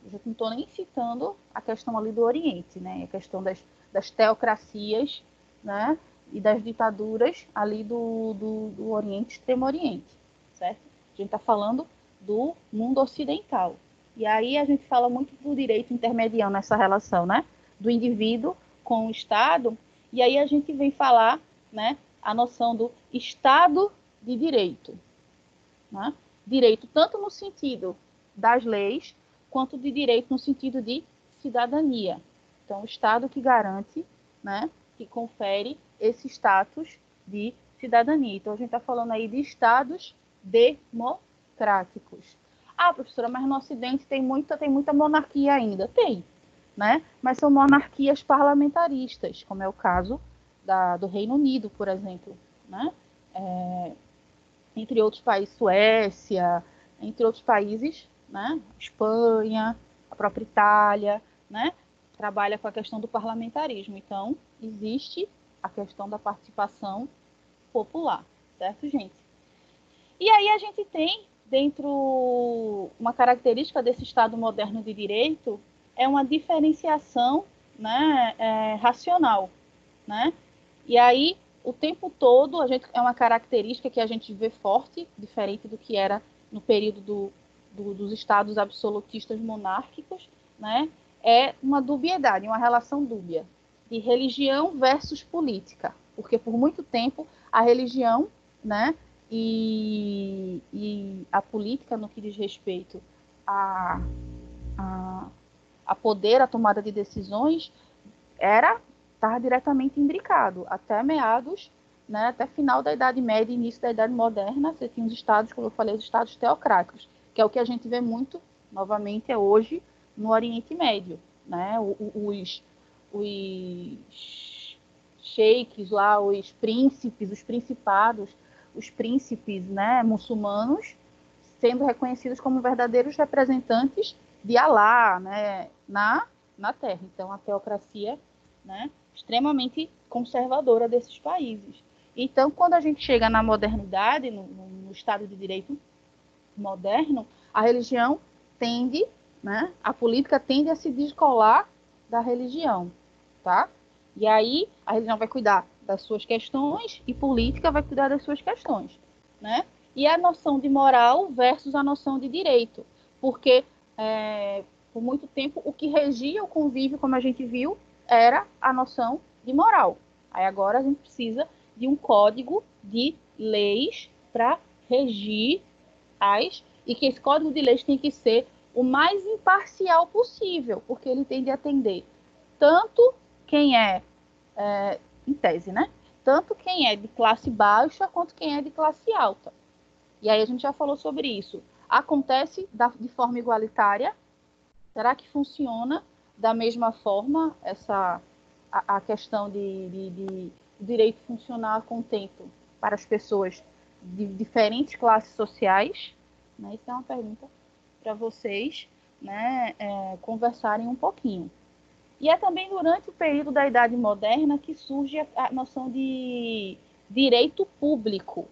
eu não estou nem citando a questão ali do Oriente, né, a questão das teocracias, né, e das ditaduras ali do Oriente, Extremo Oriente, certo? A gente está falando do mundo ocidental. E aí a gente fala muito do direito intermediário nessa relação, né, do indivíduo com o Estado, e aí a gente vem falar, né, a noção do Estado de Direito, né? Direito tanto no sentido das leis, quanto de direito no sentido de cidadania. Então, o Estado que garante, né, que confere esse status de cidadania. Então, a gente está falando aí de estados democráticos. Ah, professora, mas no Ocidente tem muita monarquia ainda. Tem, né? Mas são monarquias parlamentaristas, como é o caso do Reino Unido, por exemplo, né? Entre outros países, Suécia, entre outros países, né? Espanha, a própria Itália, né? Trabalha com a questão do parlamentarismo. Então, existe a questão da participação popular, certo, gente? E aí a gente tem, dentro, uma característica desse Estado moderno de direito, é uma diferenciação, né, racional, né? E aí, o tempo todo, é uma característica que a gente vê forte, diferente do que era no período dos estados absolutistas monárquicos, né? É uma dubiedade, uma relação dúbia de religião versus política, porque por muito tempo a religião, né, e a política, no que diz respeito a poder, a tomada de decisões, estava diretamente imbricado, até meados, né, até final da Idade Média e início da Idade Moderna, você tinha os estados, como eu falei, os estados teocráticos, que é o que a gente vê muito, novamente, hoje, no Oriente Médio, né, os sheiks lá, os príncipes, os principados, os príncipes, né, muçulmanos, sendo reconhecidos como verdadeiros representantes de Alá, né, na Terra. Então, a teocracia, né, extremamente conservadora desses países. Então, quando a gente chega na modernidade, no Estado de Direito moderno, a religião tende, né, a política tende a se descolar da religião, tá? E aí a religião vai cuidar das suas questões e política vai cuidar das suas questões, né? E a noção de moral versus a noção de direito, porque por muito tempo o que regia o convívio, como a gente viu, era a noção de moral. Aí agora a gente precisa de um código de leis para regir e que esse código de leis tem que ser o mais imparcial possível, porque ele tem de atender tanto quem em tese, né? Tanto quem é de classe baixa quanto quem é de classe alta. E aí a gente já falou sobre isso. Acontece de forma igualitária? Será que funciona da mesma forma a questão de direito funcionar a contento para as pessoas de diferentes classes sociais? Né? Isso é uma pergunta para vocês, né, conversarem um pouquinho. E é também durante o período da Idade Moderna que surge a noção de direito público,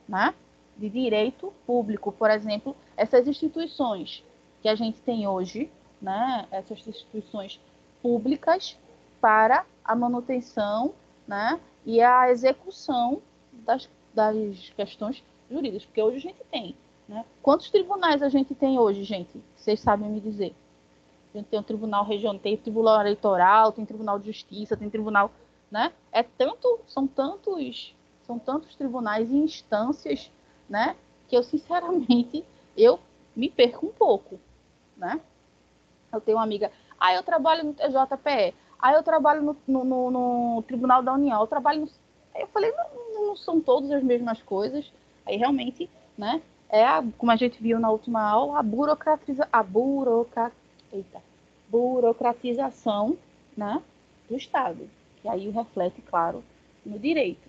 né? De direito público, por exemplo, essas instituições que a gente tem hoje, né? Essas instituições públicas para a manutenção, né? E a execução das questões jurídicas, porque hoje a gente tem, né? Quantos tribunais a gente tem hoje, gente? Vocês sabem me dizer? A gente tem um tribunal regional, tem tribunal eleitoral, tem tribunal de justiça, tem tribunal, né? São tantos tribunais e instâncias, né? Que eu, sinceramente, eu me perco um pouco, né? Eu tenho uma amiga, eu trabalho no TJPE, eu trabalho no Tribunal da União, eu trabalho no... Aí eu falei, não são todas as mesmas coisas. Aí realmente, né? Como a gente viu na última aula, burocratização, né, do Estado. E aí reflete, claro, no direito.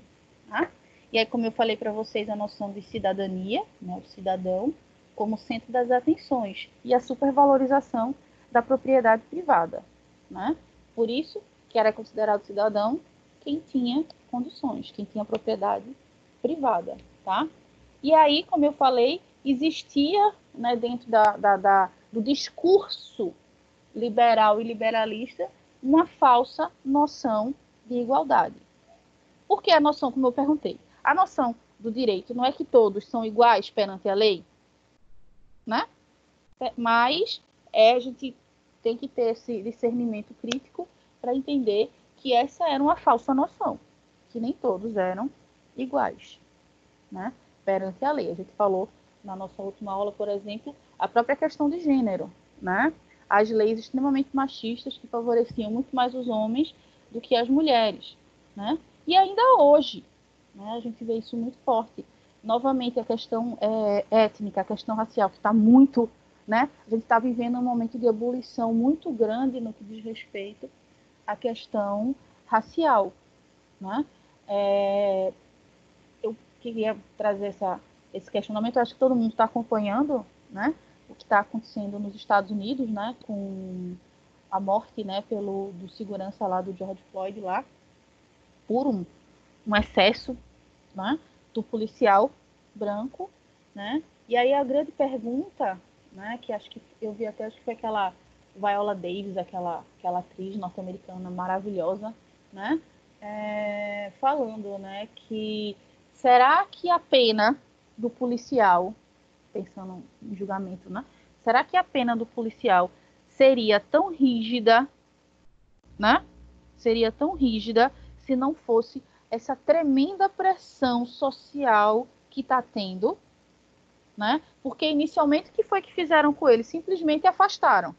Tá? E aí, como eu falei para vocês, a noção de cidadania, né, o cidadão, como centro das atenções, e a supervalorização da propriedade privada. Né? Por isso que era considerado cidadão quem tinha condições, quem tinha propriedade privada. Tá? E aí, como eu falei, existia, né, dentro do discurso liberal e liberalista uma falsa noção de igualdade. Por que a noção, como eu perguntei? A noção do direito não é que todos são iguais perante a lei, né? Mas a gente tem que ter esse discernimento crítico para entender que essa era uma falsa noção, que nem todos eram iguais, né? Perante a lei. A gente falou na nossa última aula, por exemplo, a própria questão de gênero, né? As leis extremamente machistas que favoreciam muito mais os homens do que as mulheres, né? E ainda hoje, né, a gente vê isso muito forte. Novamente, a questão étnica, a questão racial, que está muito, né? A gente está vivendo um momento de ebulição muito grande no que diz respeito à questão racial, né? Eu queria trazer esse questionamento. Eu acho que todo mundo está acompanhando, né, o que está acontecendo nos Estados Unidos, né, com a morte, né, do segurança lá do George Floyd lá, por um excesso, né, do policial branco, né? E aí a grande pergunta, né, que acho que eu vi até, acho que foi aquela Viola Davis, aquela atriz norte-americana maravilhosa, né, falando, né, que será que a pena do policial, pensando em julgamento, né? Será que a pena do policial seria tão rígida, né? Seria tão rígida se não fosse essa tremenda pressão social que está tendo, né? Porque inicialmente o que foi que fizeram com ele? Simplesmente afastaram.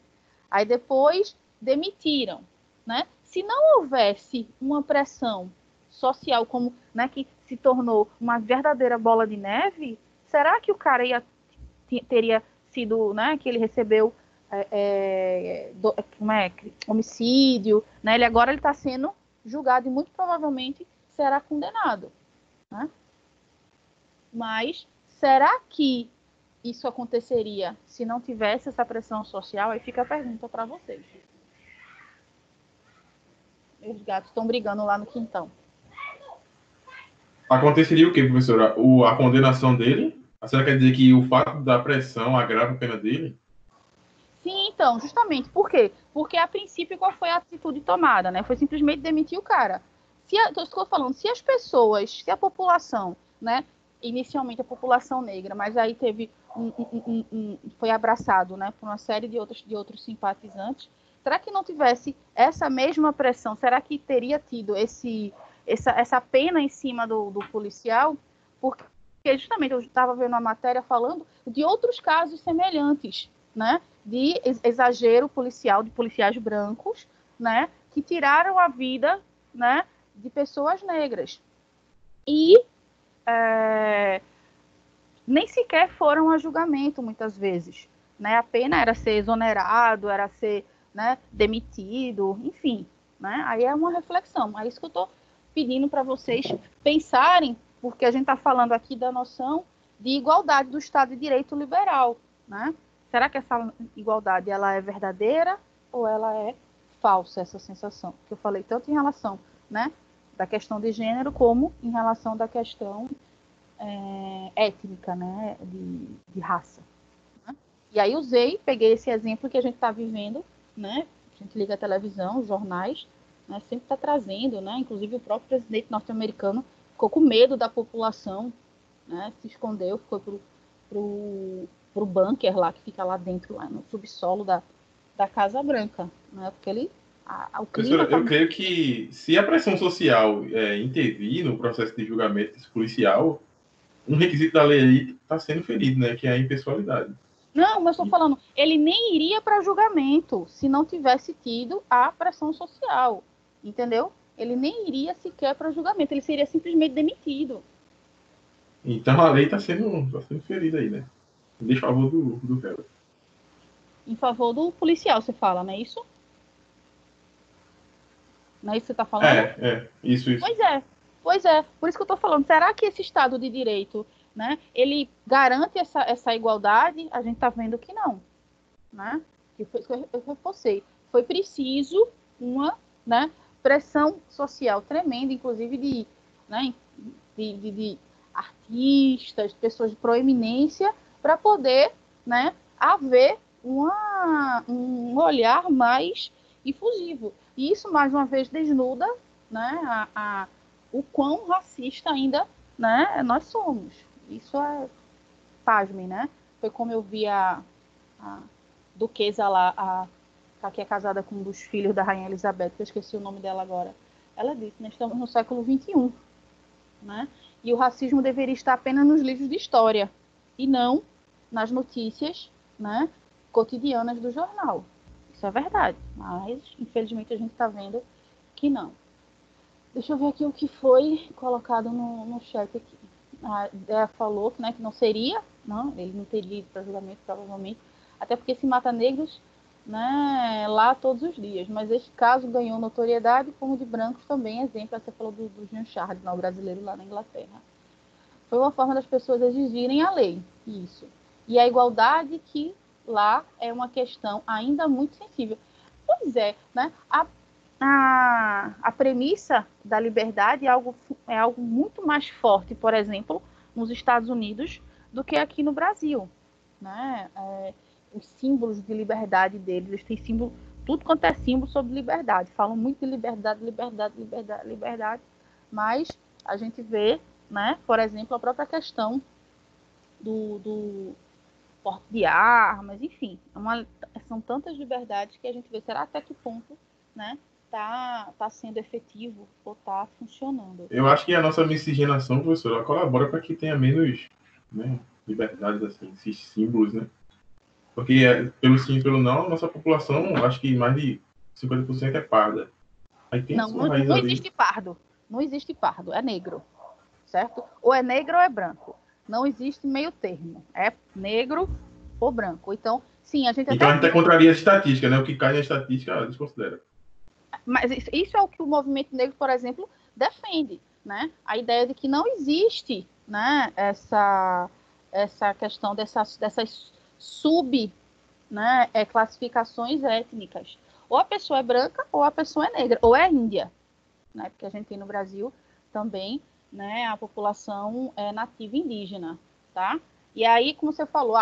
Aí depois demitiram, né? Se não houvesse uma pressão social como, né, que se tornou uma verdadeira bola de neve, será que o cara teria sido, né, que ele recebeu homicídio, né? Ele agora está sendo julgado e muito provavelmente será condenado, né? Mas será que isso aconteceria se não tivesse essa pressão social? Aí fica a pergunta para vocês. Meus gatos estão brigando lá no quintão. Aconteceria o quê, professora? A condenação dele? A senhora quer dizer que o fato da pressão agrava a pena dele? Sim, então, justamente. Por quê? Porque, a princípio, qual foi a atitude tomada, né? Foi simplesmente demitir o cara. Estou falando, se as pessoas, se a população, né? Inicialmente a população negra, mas aí teve foi abraçado, né? Por uma série de outros simpatizantes. Será que não tivesse essa mesma pressão? Será que teria tido essa pena em cima do policial? Porque, justamente, eu estava vendo uma matéria falando de outros casos semelhantes, né? De exagero policial, de policiais brancos, né, que tiraram a vida, né, de pessoas negras. E nem sequer foram a julgamento, muitas vezes. Né? A pena era ser exonerado, era ser, né, demitido, enfim. Né? Aí é uma reflexão. É isso que eu estou pedindo para vocês pensarem, porque a gente está falando aqui da noção de igualdade do Estado de Direito liberal, né? Será que essa igualdade ela é verdadeira ou ela é falsa, essa sensação? Que eu falei tanto em relação, né, da questão de gênero como em relação da questão étnica, né, de raça. Né? E aí peguei esse exemplo que a gente está vivendo, né? A gente liga a televisão, os jornais, né, sempre está trazendo, né? Inclusive o próprio presidente norte-americano ficou com medo da população, né? Se escondeu, foi pro bunker lá, que fica lá dentro, lá no subsolo da Casa Branca, né? Porque o clima... Eu creio que se a pressão social intervir no processo de julgamento desse policial, um requisito da lei aí está sendo ferido, né? Que é a impessoalidade. Não, mas estou falando, ele nem iria para julgamento se não tivesse tido a pressão social, entendeu? Ele nem iria sequer para julgamento, ele seria simplesmente demitido. Então a lei está sendo ferida aí, né? Em favor do réu. Em favor do policial, você fala, não é isso? Não é isso que você está falando? Isso. Pois é. Por isso que eu estou falando. Será que esse Estado de Direito, né, ele garante essa igualdade? A gente está vendo que não. Né? Que eu reforcei. Foi preciso uma, né, pressão social tremenda, inclusive de artistas, pessoas de proeminência, para poder, né, haver um olhar mais difusivo. E isso, mais uma vez, desnuda, né, o quão racista ainda, né, nós somos. Isso é, pasmem, né? Foi como eu vi a duquesa lá, que é casada com um dos filhos da Rainha Elizabeth, que eu esqueci o nome dela agora. Ela disse, nós estamos no século XXI, né? E o racismo deveria estar apenas nos livros de história, e não nas notícias, né, cotidianas do jornal. Isso é verdade, mas infelizmente a gente está vendo que não. Deixa eu ver aqui o que foi colocado no chat aqui. A Dea falou que, né, que não seria, não, ele não teria ido para julgamento, provavelmente, até porque se mata negros, né, lá todos os dias. Mas este caso ganhou notoriedade, como de brancos também, exemplo, você falou do Jean Charles, o brasileiro lá na Inglaterra. Foi uma forma das pessoas exigirem a lei, isso. E a igualdade, que lá é uma questão ainda muito sensível. Pois é, né? A premissa da liberdade é algo muito mais forte, por exemplo, nos Estados Unidos, do que aqui no Brasil. Né? Os símbolos de liberdade deles, eles têm símbolo, tudo quanto é símbolo sobre liberdade. Falam muito de liberdade, mas a gente vê, né, por exemplo, a própria questão do porte de armas, enfim, são tantas liberdades que a gente vê, será até que ponto, né, tá sendo efetivo ou tá funcionando. Eu acho que a nossa miscigenação, professora, colabora para que tenha menos, né, liberdades, assim, esses símbolos, né? Porque, pelo sim e pelo não, a nossa população, acho que mais de 50% é parda. Aí tem não existe pardo. Não existe pardo, é negro. Certo? Ou é negro ou é branco. Não existe meio termo. É negro ou branco. Então, Sim, a gente Então a até... gente contraria a estatística, né? O que cai na estatística, a gente considera. Mas isso é o que o movimento negro, por exemplo, defende, né? A ideia de que não existe, né, essa questão dessas sub, né, classificações étnicas. Ou a pessoa é branca, ou a pessoa é negra, ou é índia, né? Porque a gente tem no Brasil também, né, a população nativa indígena, tá? E aí, como você falou,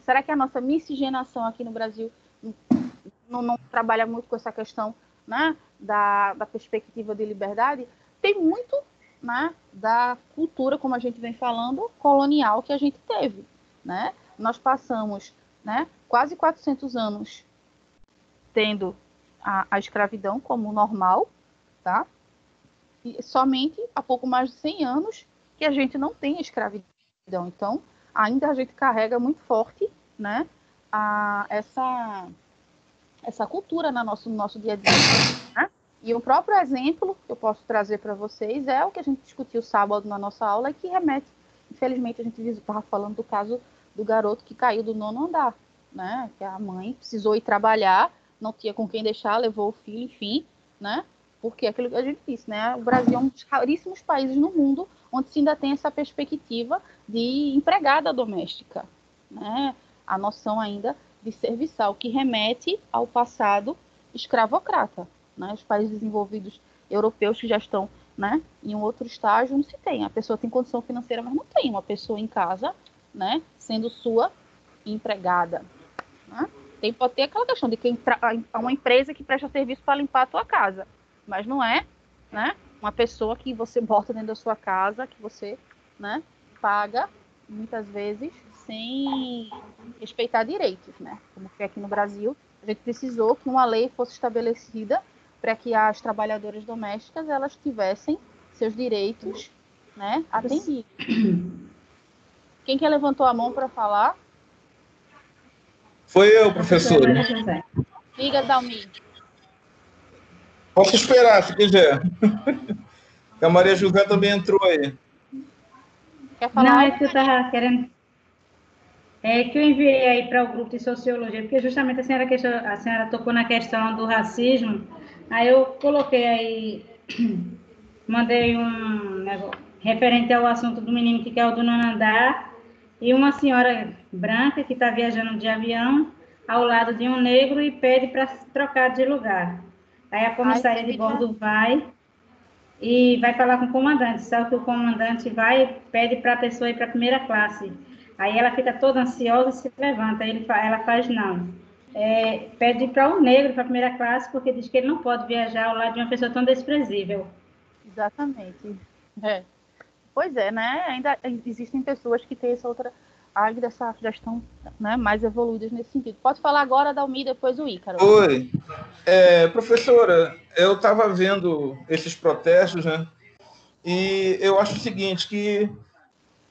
será que a nossa miscigenação aqui no Brasil não trabalha muito com essa questão, né, da perspectiva de liberdade? Tem muito, né, da cultura, como a gente vem falando, colonial que a gente teve, né? Nós passamos, né, quase 400 anos tendo a escravidão como normal, tá? E somente há pouco mais de 100 anos que a gente não tem a escravidão. Então, ainda a gente carrega muito forte, né, essa cultura no nosso dia a dia, né? E o próprio exemplo que eu posso trazer para vocês é o que a gente discutiu sábado na nossa aula e que remete, infelizmente, a gente estava falando do caso do garoto que caiu do 9º andar, né? Que a mãe precisou ir trabalhar, não tinha com quem deixar, levou o filho, enfim, né? Porque aquilo que a gente disse, né? O Brasil é um dos raríssimos países no mundo onde se ainda tem essa perspectiva de empregada doméstica, né? A noção ainda de serviçal, que remete ao passado escravocrata, né? Os países desenvolvidos europeus que já estão, né, em um outro estágio, não se tem. A pessoa tem condição financeira, mas não tem uma pessoa em casa, né, sendo sua empregada, né? Pode ter aquela questão de que uma empresa que presta serviço para limpar a tua casa, mas não é, né, uma pessoa que você bota dentro da sua casa, que você, né, paga muitas vezes sem respeitar direitos, né? Como foi aqui no Brasil, a gente precisou que uma lei fosse estabelecida para que as trabalhadoras domésticas elas tivessem seus direitos, né, atendidos. Quem que levantou a mão para falar? Foi eu, professor. Diga, Dalmi. Posso esperar, se quiser. A Maria José também entrou aí. Quer falar? Não, é que eu estava querendo... É que eu enviei aí para o grupo de sociologia, porque justamente a senhora tocou na questão do racismo, aí eu coloquei aí, mandei um negócio referente ao assunto do menino que caiu do 9º andar, e uma senhora branca que está viajando de avião ao lado de um negro e pede para trocar de lugar. Aí a comissária de bordo vai falar com o comandante, só que o comandante pede para a pessoa ir para a primeira classe. Aí ela fica toda ansiosa e se levanta. Ela faz não. Pede para o negro para a primeira classe, porque diz que ele não pode viajar ao lado de uma pessoa tão desprezível. Exatamente. Pois é, né? Ainda existem pessoas que têm já estão, né, mais evoluídas nesse sentido. Pode falar agora, Dalmi, depois o Ícaro. Oi. Professora, eu estava vendo esses protestos, né? E eu acho o seguinte, que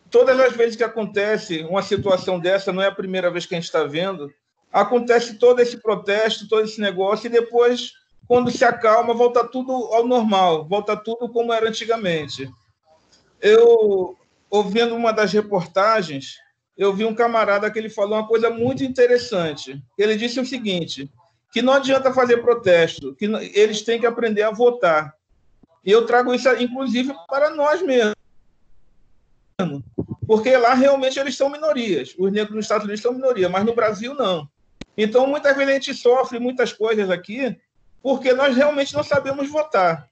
todas as vezes que acontece uma situação dessa, não é a primeira vez que a gente está vendo, acontece todo esse protesto, todo esse negócio, e depois, quando se acalma, volta tudo ao normal, volta tudo como era antigamente. Eu, ouvindo uma das reportagens, eu vi um camarada que ele falou uma coisa muito interessante. Ele disse o seguinte, que não adianta fazer protesto, que eles têm que aprender a votar. E eu trago isso, inclusive, para nós mesmos. Porque lá realmente eles são minorias. Os negros nos Estados Unidos são minoria, mas no Brasil não. Então, muitas vezes a gente sofre muitas coisas aqui porque nós realmente não sabemos votar.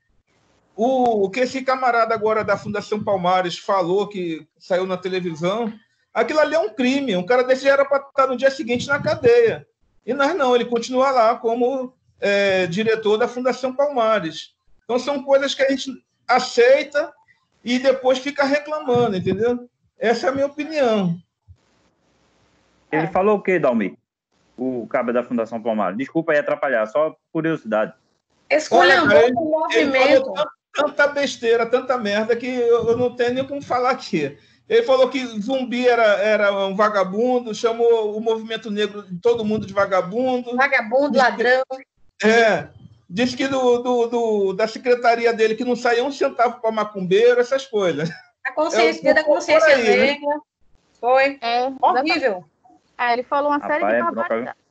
O que esse camarada agora da Fundação Palmares falou, que saiu na televisão, aquilo ali é um crime. Um cara desse já era para estar no dia seguinte na cadeia. E nós não, ele continua lá como diretor da Fundação Palmares. Então, são coisas que a gente aceita e depois fica reclamando, entendeu? Essa é a minha opinião. Ele falou o quê, Dalmi? O cabo da Fundação Palmares. Desculpa aí atrapalhar, só curiosidade. Esculhambou o movimento. Ele falou tanta besteira, tanta merda, que eu não tenho nem como falar aqui. Ele falou que Zumbi era um vagabundo, chamou o movimento negro, todo mundo de vagabundo. Vagabundo, ladrão. Disse que da secretaria dele que não saía um centavo para macumbeiro, essas coisas. A consciência da consciência negra. Foi horrível. Ele falou uma série de Rapaz, é bronca, viu? barbaridades.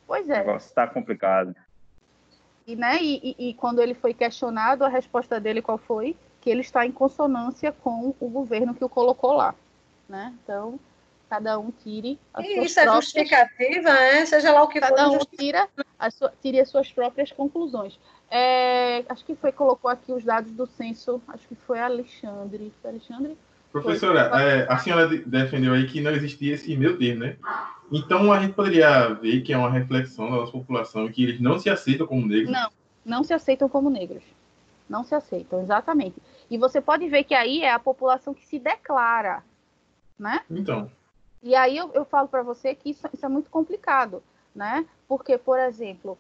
Pois O é. negócio está complicado. E, né, e quando ele foi questionado, a resposta dele qual foi? Que ele está em consonância com o governo que o colocou lá. Né? Então, cada um tire as E suas isso é próprias... justificativa, seja lá o que for, Cada não um justifica. tire as suas próprias conclusões. Acho que colocou aqui os dados do censo, acho que foi Alexandre. Foi Alexandre? Professora, a senhora defendeu aí que não existia esse meio termo, né? Então, a gente poderia ver que é uma reflexão da nossa população, que eles não se aceitam como negros. Não se aceitam como negros. Não se aceitam, exatamente. E você pode ver que aí é a população que se declara, né? Então. E aí eu falo para você que isso é muito complicado, né? Porque, por exemplo,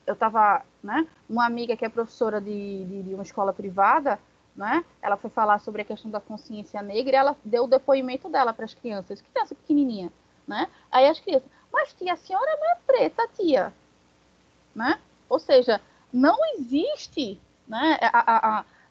eu estava, né? Uma amiga que é professora de uma escola privada, né? Ela foi falar sobre a questão da consciência negra e ela deu o depoimento dela para as crianças, criança pequenininha, né? Aí as crianças, mas tia, a senhora não é preta, tia, né? Ou seja, não existe, né,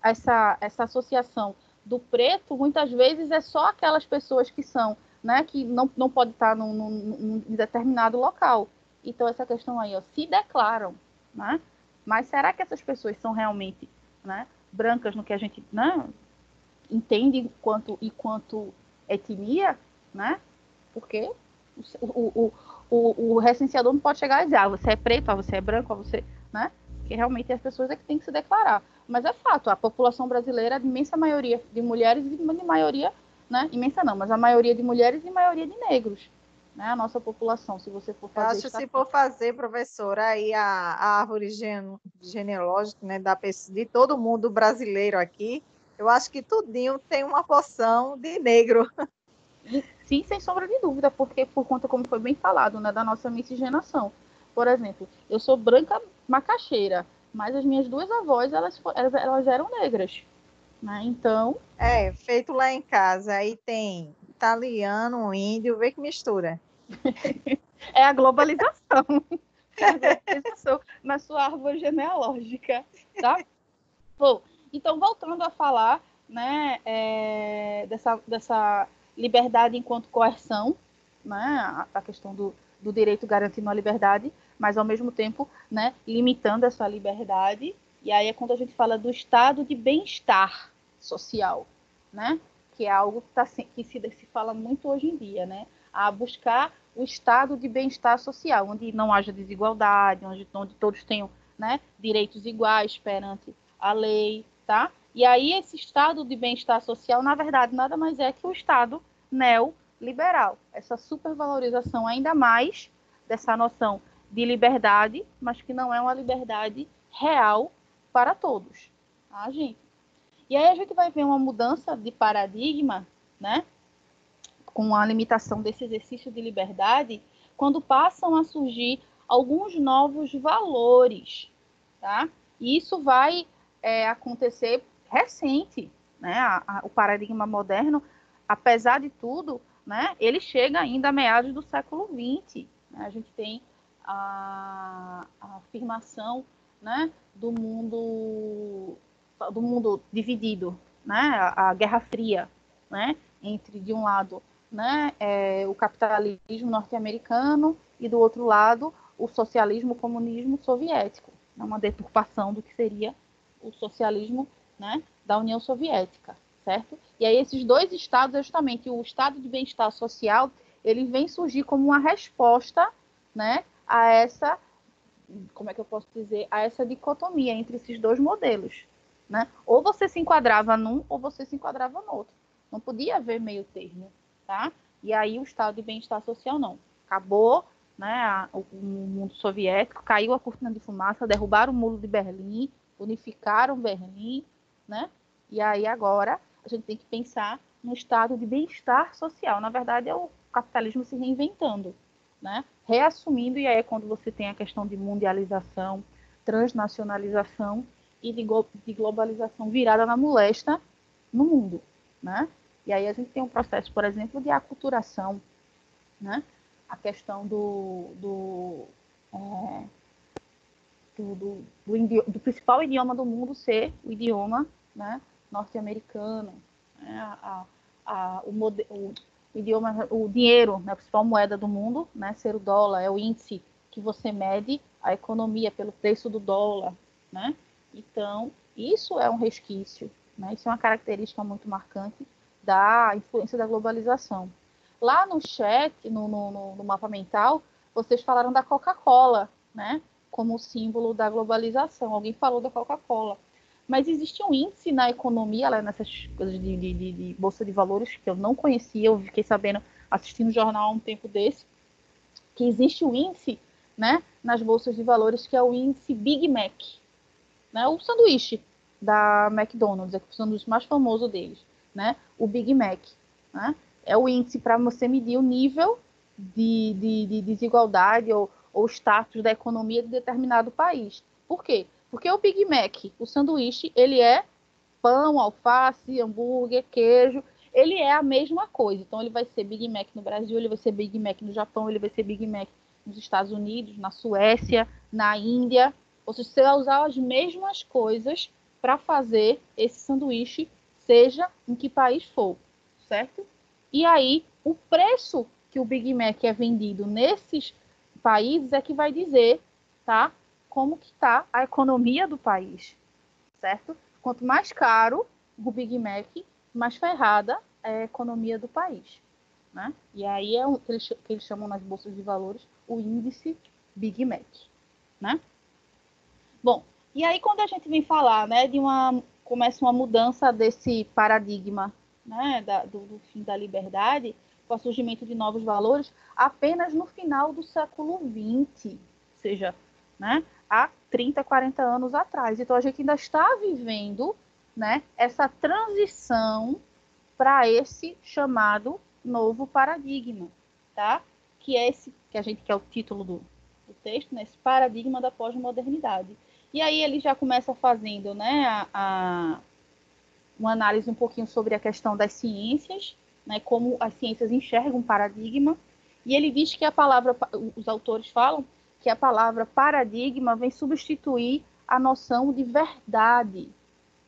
essa associação do preto. Muitas vezes é só aquelas pessoas que são, né, que não pode estar num determinado local. Então, essa questão aí, se declaram, né? Mas será que essas pessoas são realmente, né, brancas no que a gente, né, entende enquanto etnia, né? Porque o recenseador não pode chegar e dizer, você é preto, você é branco, você, né? Porque realmente as pessoas é que têm que se declarar. Mas é fato, a população brasileira, a imensa maioria de mulheres e de maioria, né? Imensa não, mas a maioria de mulheres e maioria de negros, né? A nossa população, se você for fazer... Eu acho que se for fazer, professora, aí a árvore genealógica, né, de todo mundo brasileiro aqui, eu acho que tudinho tem uma porção de negro. Sim, sem sombra de dúvida, porque por conta, como foi bem falado, né, da nossa miscigenação. Por exemplo, eu sou branca macaxeira, mas as minhas duas avós, elas eram negras, né? Então... feito lá em casa, aí tem italiano, índio, vê que mistura. É a globalização. É a globalização na sua árvore genealógica, tá? Bom, então, voltando a falar, né, dessa liberdade enquanto coerção, né, a questão do direito garantindo a liberdade, mas, ao mesmo tempo, né, limitando essa liberdade. E aí é quando a gente fala do estado de bem-estar social, né, que é algo que se fala muito hoje em dia, né, a buscar o estado de bem-estar social, onde não haja desigualdade, onde todos tenham, né, direitos iguais perante a lei, tá? E aí esse estado de bem-estar social, na verdade, nada mais é que o estado neoliberal, essa supervalorização ainda mais dessa noção de liberdade, mas que não é uma liberdade real para todos, tá, gente? E aí a gente vai ver uma mudança de paradigma, né, com a limitação desse exercício de liberdade, quando passam a surgir alguns novos valores, tá? E isso vai acontecer recente, né? O paradigma moderno, apesar de tudo, né, ele chega ainda a meados do século XX. Né? A gente tem a afirmação, né, do mundo dividido, né? A Guerra Fria, né? Entre, de um lado, né, o capitalismo norte-americano e, do outro lado, o socialismo, o comunismo soviético. É uma deturpação do que seria o socialismo, né, da União Soviética, certo? E aí esses dois estados, é justamente o estado de bem-estar social, ele vem surgir como uma resposta, né, a essa, como é que eu posso dizer, a essa dicotomia entre esses dois modelos, né? Ou você se enquadrava num, ou você se enquadrava no outro. Não podia haver meio termo, tá? E aí o estado de bem-estar social não. Acabou, né, o mundo soviético, caiu a cortina de fumaça, derrubaram o muro de Berlim, unificaram Berlim, né? E aí agora a gente tem que pensar no estado de bem-estar social. Na verdade, é o capitalismo se reinventando, né? Reassumindo, e aí é quando você tem a questão de mundialização, transnacionalização e de globalização virada na molesta no mundo, né? E aí a gente tem um processo, por exemplo, de aculturação, né? A questão do principal idioma do mundo ser o idioma, né, norte-americano, né? o dinheiro, né, a principal moeda do mundo, né, ser o dólar, é o índice que você mede a economia pelo preço do dólar, né? Então, isso é um resquício, né? Isso é uma característica muito marcante da influência da globalização. Lá no chat, no mapa mental, vocês falaram da Coca-Cola, né? Como símbolo da globalização. Alguém falou da Coca-Cola. Mas existe um índice na economia, lá nessas coisas de bolsa de valores, que eu não conhecia, eu fiquei sabendo, assistindo o jornal há um tempo desse, que existe um índice, né, nas bolsas de valores, que é o índice Big Mac, né, o sanduíche da McDonald's, é o sanduíche mais famoso deles, né, o Big Mac, né, é o índice para você medir o nível de desigualdade ou status da economia de determinado país. Por quê? Porque o Big Mac, o sanduíche, ele é pão, alface, hambúrguer, queijo, ele é a mesma coisa. Então, ele vai ser Big Mac no Brasil, ele vai ser Big Mac no Japão, ele vai ser Big Mac nos Estados Unidos, na Suécia, na Índia. Ou seja, você vai usar as mesmas coisas para fazer esse sanduíche, seja em que país for, certo? E aí, o preço que o Big Mac é vendido nesses países é que vai dizer, tá, como que está a economia do país, certo? Quanto mais caro o Big Mac, mais ferrada é a economia do país, né? E aí é o que eles chamam nas bolsas de valores o índice Big Mac, né? Bom, e aí quando a gente vem falar, né, começa uma mudança desse paradigma, né, do fim da liberdade, com o surgimento de novos valores, apenas no final do século XX, ou seja, né, há 30, 40 anos atrás. Então, a gente ainda está vivendo, né, essa transição para esse chamado novo paradigma, tá? Que é esse, que é o título do texto, né, esse paradigma da pós-modernidade. E aí ele já começa fazendo, né, uma análise um pouquinho sobre a questão das ciências, né, como as ciências enxergam um paradigma, e ele diz que os autores falam que a palavra paradigma vem substituir a noção de verdade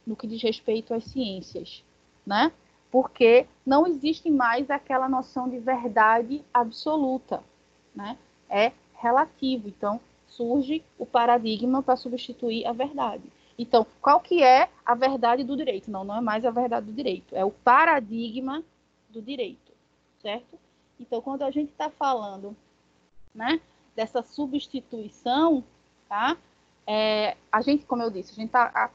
no que diz respeito às ciências, né? Porque não existe mais aquela noção de verdade absoluta, né? É relativo, então surge o paradigma para substituir a verdade. Então, qual que é a verdade do direito? Não é mais a verdade do direito, é o paradigma do direito, certo? Então, quando a gente está falando, né, dessa substituição, tá? A gente, como eu disse, a gente está há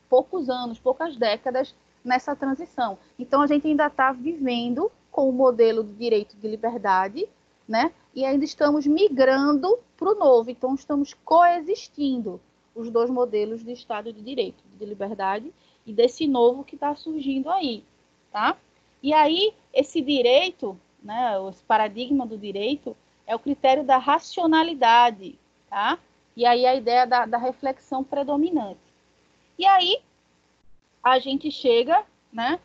poucos anos, poucas décadas nessa transição. Então, a gente ainda está vivendo com o modelo de direito de liberdade, né? E ainda estamos migrando para o novo. Então, estamos coexistindo os dois modelos de Estado de Direito, de liberdade e desse novo que está surgindo aí, tá? E aí, esse direito, né, esse paradigma do direito é o critério da racionalidade, tá? E aí a ideia da reflexão predominante. E aí, a gente chega, né,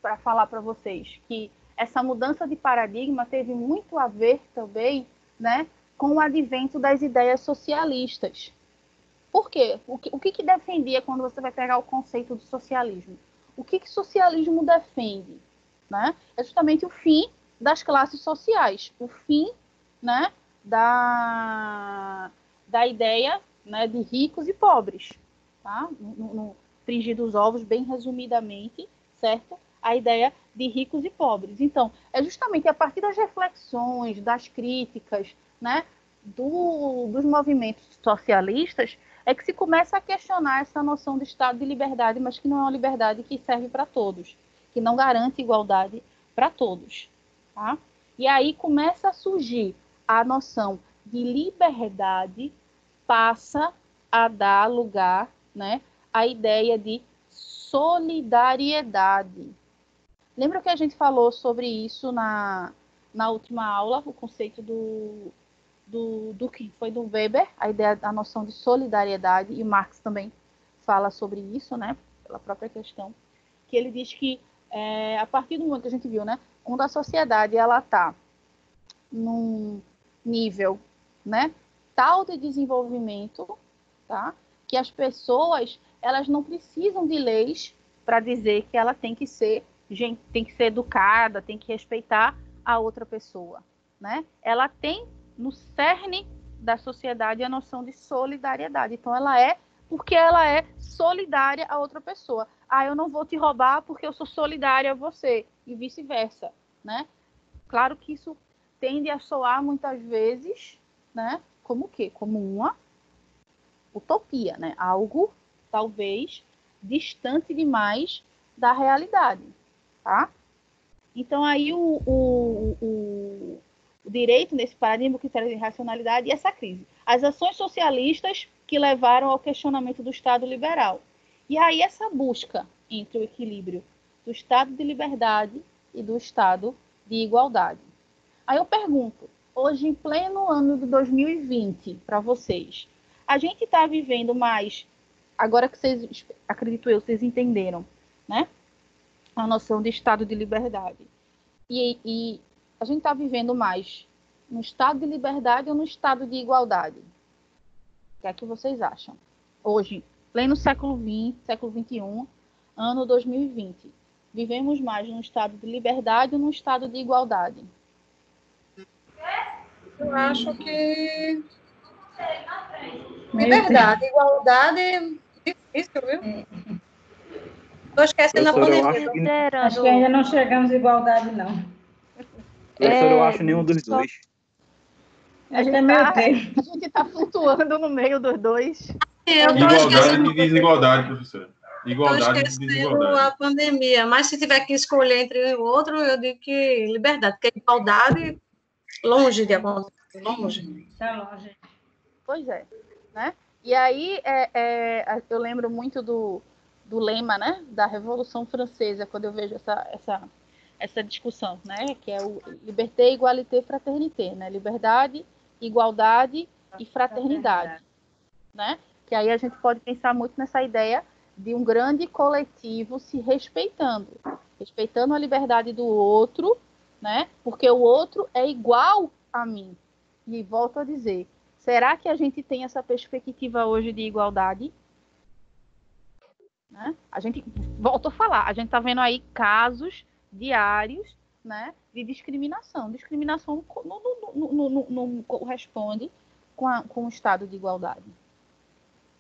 para falar para vocês que essa mudança de paradigma teve muito a ver também, né, com o advento das ideias socialistas. Por quê? O que defendia quando você vai pegar o conceito de socialismo? O que socialismo defende? Né? É justamente o fim das classes sociais, o fim, né, da ideia, né, de ricos e pobres. Tá? No frigir dos ovos, bem resumidamente, certo? A ideia de ricos e pobres. Então, é justamente a partir das reflexões, das críticas, né, dos movimentos socialistas, é que se começa a questionar essa noção de Estado de liberdade, mas que não é uma liberdade que serve para todos, que não garante igualdade para todos. Tá? E aí começa a surgir a noção de liberdade, passa a dar lugar, né, à ideia de solidariedade. Lembra que a gente falou sobre isso na última aula, o conceito do que foi do Weber, a noção de solidariedade, e Marx também fala sobre isso, né, pela própria questão, que ele diz que a partir do momento que a gente viu, né, quando a sociedade ela está num nível, né, tal de desenvolvimento, tá, que as pessoas elas não precisam de leis para dizer que ela tem que ser gente tem que ser educada, tem que respeitar a outra pessoa, né? Ela tem no cerne da sociedade a noção de solidariedade. Então, porque ela é solidária a outra pessoa. Eu não vou te roubar porque eu sou solidária a você, e vice-versa, né? Claro que isso tende a soar muitas vezes, né? Como o quê? Como uma utopia, né? Algo, talvez, distante demais da realidade, tá? Então, aí o direito, nesse paradigma que traz racionalidade, e essa crise. As ações socialistas que levaram ao questionamento do Estado liberal. E aí essa busca entre o equilíbrio do Estado de liberdade e do Estado de igualdade. Aí eu pergunto, hoje em pleno ano de 2020, para vocês, a gente está vivendo mais, agora que vocês, acredito eu, vocês entenderam, né? A noção de Estado de liberdade. E a gente está vivendo mais no Estado de liberdade ou no Estado de igualdade? O que é que vocês acham? Hoje, pleno século XX, século XXI, ano 2020, vivemos mais num Estado de liberdade ou num Estado de igualdade? Eu acho que liberdade, igualdade, difícil, viu? Estou esquecendo a pandemia. Acho que ainda não chegamos à igualdade, não. Professor, eu acho nenhum dos dois. A gente está flutuando no meio dos dois. Igualdade e desigualdade, professora. Igualdade e desigualdade. A pandemia, mas se tiver que escolher entre o outro, eu digo que liberdade, porque igualdade longe de acontecer, longe. Está longe. Pois é, né? E aí eu lembro muito do lema, né, da Revolução Francesa, quando eu vejo essa discussão, né, que é o liberté, égalité, fraternité, né, liberdade, igualdade e fraternidade, né, que aí a gente pode pensar muito nessa ideia de um grande coletivo se respeitando a liberdade do outro, né, porque o outro é igual a mim. E volto a dizer, será que a gente tem essa perspectiva hoje de igualdade? Né? A gente, volto a falar, a gente está vendo aí casos diários, né, de discriminação. Discriminação não corresponde com o estado de igualdade.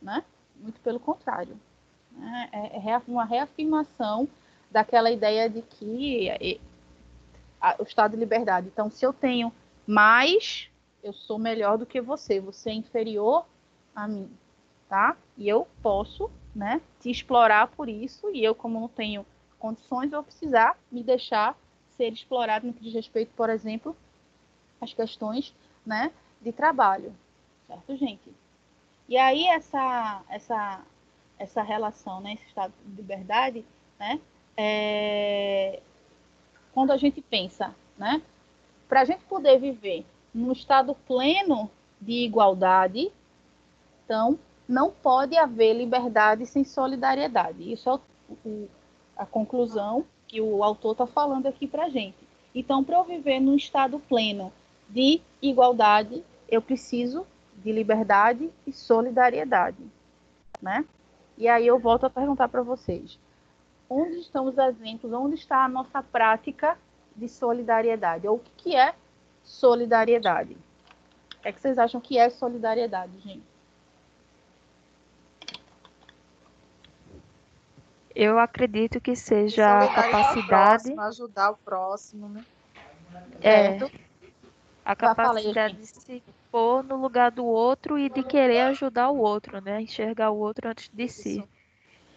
Né? Muito pelo contrário. Né? É uma reafirmação daquela ideia de que o estado de liberdade. Então, se eu tenho mais, eu sou melhor do que você é inferior a mim. Tá? E eu posso, né, te explorar por isso, e eu, como não tenho condições, vou precisar me deixar ser explorado no que diz respeito, por exemplo, às questões, né, de trabalho. Certo, gente? E aí essa relação, né, esse estado de liberdade, né, quando a gente pensa, né, para a gente poder viver num estado pleno de igualdade, então, não pode haver liberdade sem solidariedade. Isso é a conclusão que o autor está falando aqui para a gente. Então, para eu viver num estado pleno de igualdade, eu preciso de liberdade e solidariedade. Né? E aí eu volto a perguntar para vocês. Onde estão os exemplos? Onde está a nossa prática de solidariedade? Ou o que é solidariedade? O que é que vocês acham que é solidariedade, gente? Eu acredito que seja a capacidade... Ajudar o próximo, né? A capacidade de se pôr no lugar do outro e de querer ajudar o outro, né? Enxergar o outro antes de si.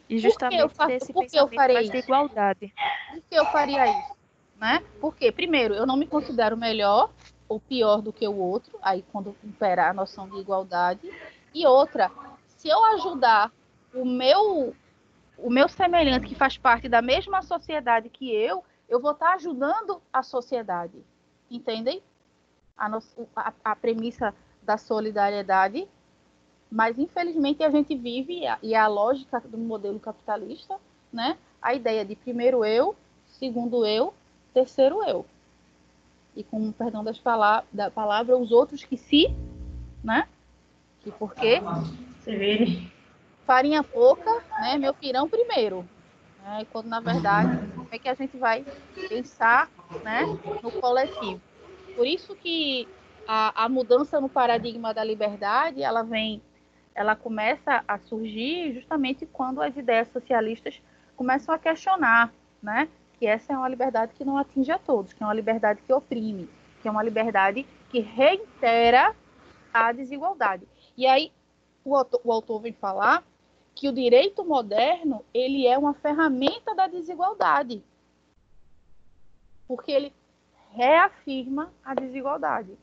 E justamente desse pensamento mais de igualdade. Por que eu faria isso? Né? Porque, primeiro, eu não me considero melhor ou pior do que o outro, aí quando imperar a noção de igualdade. E outra, se eu ajudar o meu semelhante que faz parte da mesma sociedade que eu vou estar ajudando a sociedade. Entendem? A premissa da solidariedade. Mas, infelizmente, a gente vive, e a lógica do modelo capitalista, né? A ideia de primeiro eu, segundo eu, terceiro eu. E com perdão da palavra, os outros que se, né? Que porque se virem. Farinha pouca, né? Meu pirão primeiro. Né? Quando, na verdade, Como é que a gente vai pensar, né, no coletivo? Por isso que a mudança no paradigma da liberdade, ela começa a surgir justamente quando as ideias socialistas começam a questionar, né, que essa é uma liberdade que não atinge a todos, que é uma liberdade que oprime, que é uma liberdade que reitera a desigualdade. E aí o autor vem falar que o direito moderno, ele é uma ferramenta da desigualdade, porque ele reafirma a desigualdade.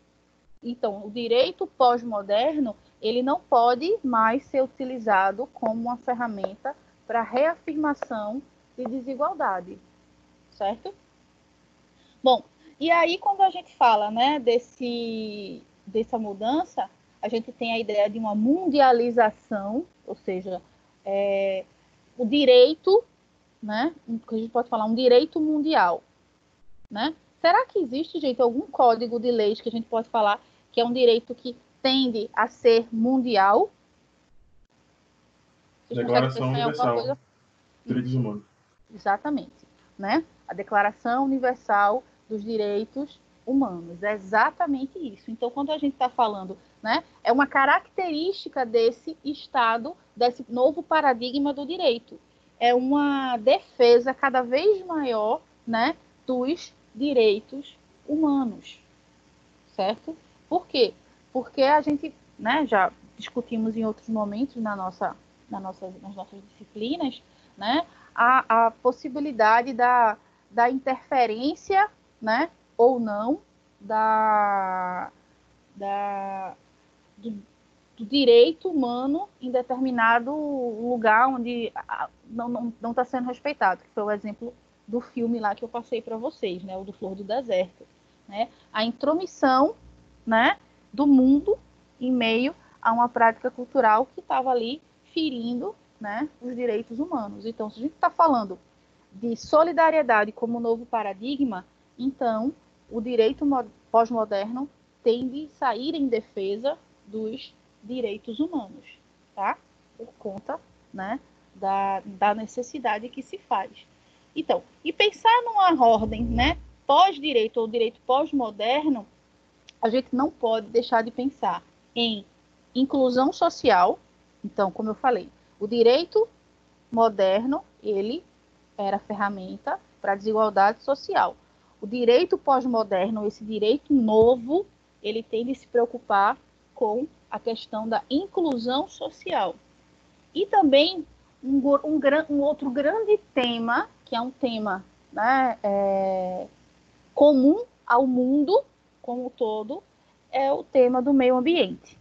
Então, o direito pós-moderno, ele não pode mais ser utilizado como uma ferramenta para reafirmação de desigualdade, certo? Bom, e aí quando a gente fala, né, dessa mudança, a gente tem a ideia de uma mundialização, ou seja, o direito, né, que a gente pode falar um direito mundial, né? Será que existe, gente, algum código de leis que a gente pode falar que é um direito que tende a ser mundial? Declaração Universal dos Direitos Humanos. Exatamente, né? A Declaração Universal dos Direitos Humanos, é exatamente isso. Então, quando a gente está falando, né, é uma característica desse Estado, desse novo paradigma do direito. É uma defesa cada vez maior, né, dos direitos humanos, certo? Por quê? Porque a gente, né, já discutimos em outros momentos nas nossas disciplinas, né, a possibilidade da interferência, né, ou não, do direito humano em determinado lugar onde não está sendo respeitado, que foi o exemplo do filme lá que eu passei para vocês, né, o do Flor do Deserto, né, a intromissão, né, do mundo em meio a uma prática cultural que estava ali ferindo, né, os direitos humanos. Então, se a gente está falando de solidariedade como novo paradigma, então o direito pós-moderno tende a sair em defesa dos direitos humanos, tá? Por conta, né, da necessidade que se faz. Então, e pensar numa ordem, né, pós-direito ou direito pós-moderno, a gente não pode deixar de pensar em inclusão social. Então, como eu falei, o direito moderno, ele era ferramenta para a desigualdade social. O direito pós-moderno, esse direito novo, ele tem de se preocupar com a questão da inclusão social. E também um outro grande tema, que é um tema, né, comum ao mundo como um todo, é o tema do meio ambiente,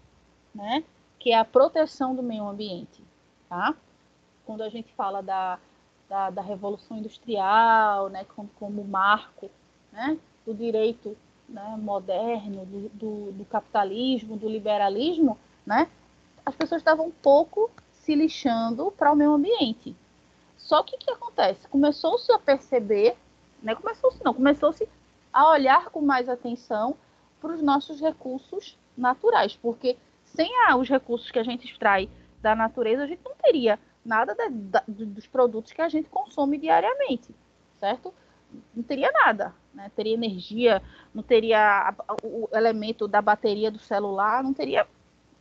né, que é a proteção do meio ambiente, tá? Quando a gente fala da Revolução Industrial, né, como marco, né, do direito, né, moderno, do capitalismo, do liberalismo, né, as pessoas estavam um pouco se lixando para o meio ambiente. Só que o que acontece? Começou-se a perceber, né, começou-se a olhar com mais atenção para os nossos recursos naturais, porque sem os recursos que a gente extrai da natureza, a gente não teria nada dos produtos que a gente consome diariamente, certo? Não teria nada, né? Teria energia, não teria o elemento da bateria do celular, não teria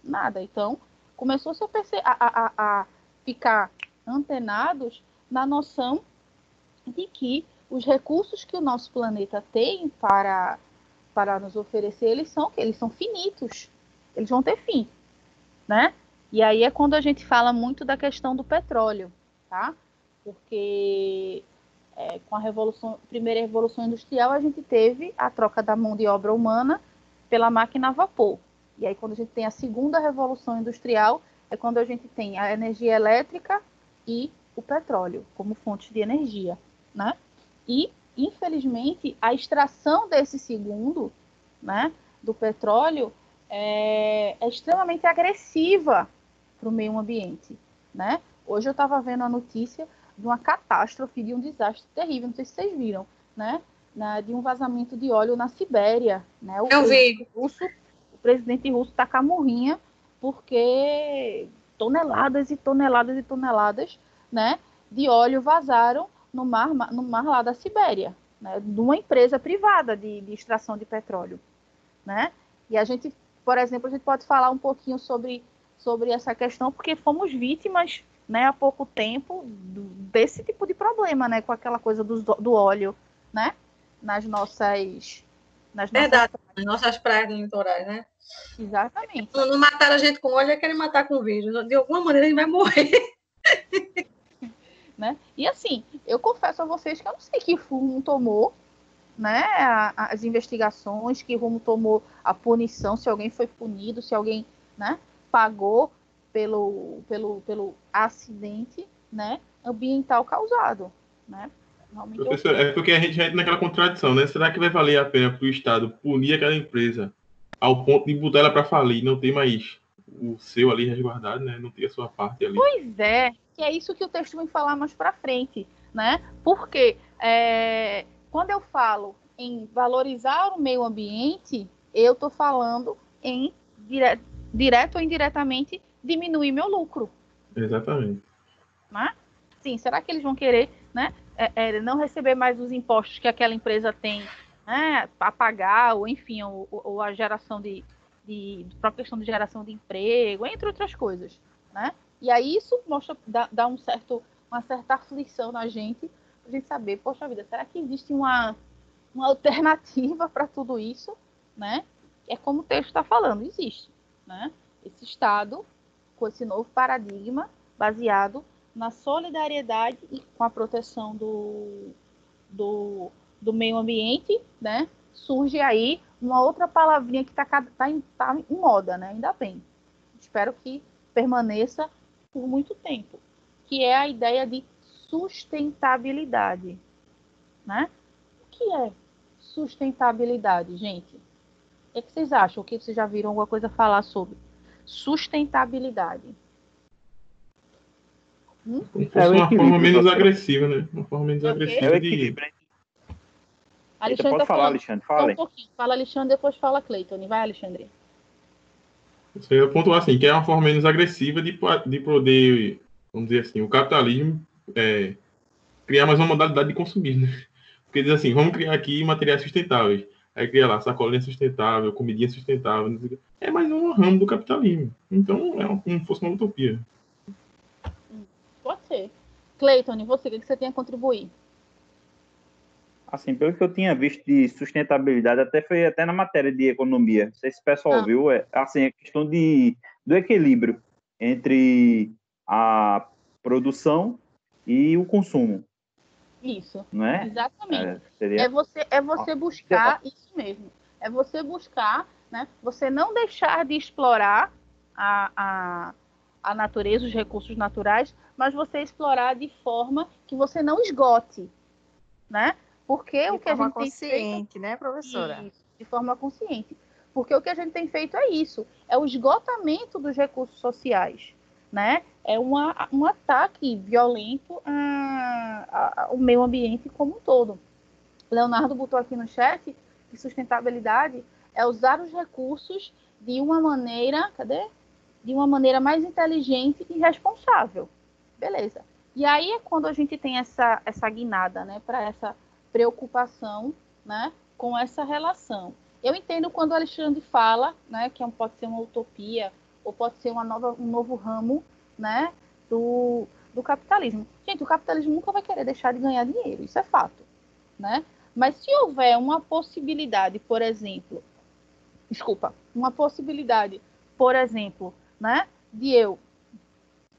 nada. Então, começou-se a ficar antenados na noção de que os recursos que o nosso planeta tem para nos oferecer, eles são finitos, eles vão ter fim, né? E aí é quando a gente fala muito da questão do petróleo, tá? Porque com a primeira revolução industrial, a gente teve a troca da mão de obra humana pela máquina a vapor. E aí quando a gente tem a segunda revolução industrial, é quando a gente tem a energia elétrica e o petróleo como fonte de energia, né? E, infelizmente, a extração desse segundo, né, do petróleo, é extremamente agressiva para o meio ambiente, né? Hoje eu estava vendo a notícia de uma catástrofe, de um desastre terrível, não sei se vocês viram, né? De um vazamento de óleo na Sibéria, né? Eu vi. O presidente russo tá com a morrinha porque toneladas e toneladas e toneladas, né, de óleo vazaram no mar lá da Sibéria, né, de uma empresa privada de extração de petróleo, né? E a gente, por exemplo, a gente pode falar um pouquinho sobre essa questão, porque fomos vítimas, né, há pouco tempo desse tipo de problema, né, com aquela coisa do óleo, né, nas nossas Verdade, nas nossas praias litorais, né? Exatamente. Não mataram a gente com óleo, querem matar com vírus. De alguma maneira a gente vai morrer. Né? E assim, eu confesso a vocês que eu não sei que rumo tomou, né, as investigações, que rumo tomou a punição, se alguém foi punido, se alguém, né, pagou pelo acidente, né, ambiental causado, né? Professor, é porque a gente entra naquela contradição, né? Será que vai valer a pena para o Estado punir aquela empresa ao ponto de botar ela para falir, não ter mais o seu ali resguardado, né? Não ter a sua parte ali? Pois é, que é isso que o texto vai falar mais para frente, né? Porque quando eu falo em valorizar o meio ambiente, eu estou falando em direto ou indiretamente diminuir meu lucro. Exatamente. Né? Sim, será que eles vão querer, né, não receber mais os impostos que aquela empresa tem, né, para pagar, ou enfim, ou a geração de própria questão de geração de emprego, entre outras coisas, né? E aí isso mostra, dá uma certa aflição na gente, a gente saber, poxa vida, será que existe uma alternativa para tudo isso, né? É como o texto está falando, existe, né? Esse Estado, com esse novo paradigma, baseado na solidariedade e com a proteção do meio ambiente, né? Surge aí uma outra palavrinha que tá em moda, né? Ainda bem. Espero que permaneça por muito tempo, que é a ideia de sustentabilidade, né? O que é sustentabilidade, gente? O que vocês acham? O que vocês já viram alguma coisa falar sobre sustentabilidade? Como se fosse uma forma menos agressiva, né? Uma forma menos agressiva de... Alexandre, pode falar, Alexandre, fala. Um pouquinho. Fala, Alexandre, depois fala, Cleiton. Vai, Alexandre. Eu pontuar assim, que é uma forma menos agressiva de poder, vamos dizer assim, o capitalismo criar mais uma modalidade de consumismo, né? Porque diz assim, vamos criar aqui materiais sustentáveis. Aí cria lá sacolinha sustentável, comidinha sustentável. É mais um ramo do capitalismo. Então, é como fosse uma utopia. Pode ser. Cleiton, você, o que você tem a contribuir? Assim, pelo que eu tinha visto de sustentabilidade, foi até na matéria de economia. Não sei se o pessoal viu, assim, a questão do equilíbrio entre a produção e o consumo. Isso. Não é? Exatamente. É você buscar isso mesmo. É você buscar, né? Você não deixar de explorar a natureza, os recursos naturais, mas você explorar de forma que você não esgote, né? Porque o que a gente consciente, tem feito, né, professora? Isso, de forma consciente. Porque o que a gente tem feito é isso, é o esgotamento dos recursos sociais, né? É um ataque violento ao meio ambiente como um todo. Leonardo botou aqui no chat que sustentabilidade é usar os recursos de uma maneira, de uma maneira mais inteligente e responsável. Beleza. E aí é quando a gente tem essa guinada, né, para essa preocupação, né, com essa relação. Eu entendo quando o Alexandre fala, né, que pode ser uma utopia ou pode ser um novo ramo, né, do capitalismo. Gente, o capitalismo nunca vai querer deixar de ganhar dinheiro, isso é fato, né? Mas se houver uma possibilidade, por exemplo, né, de eu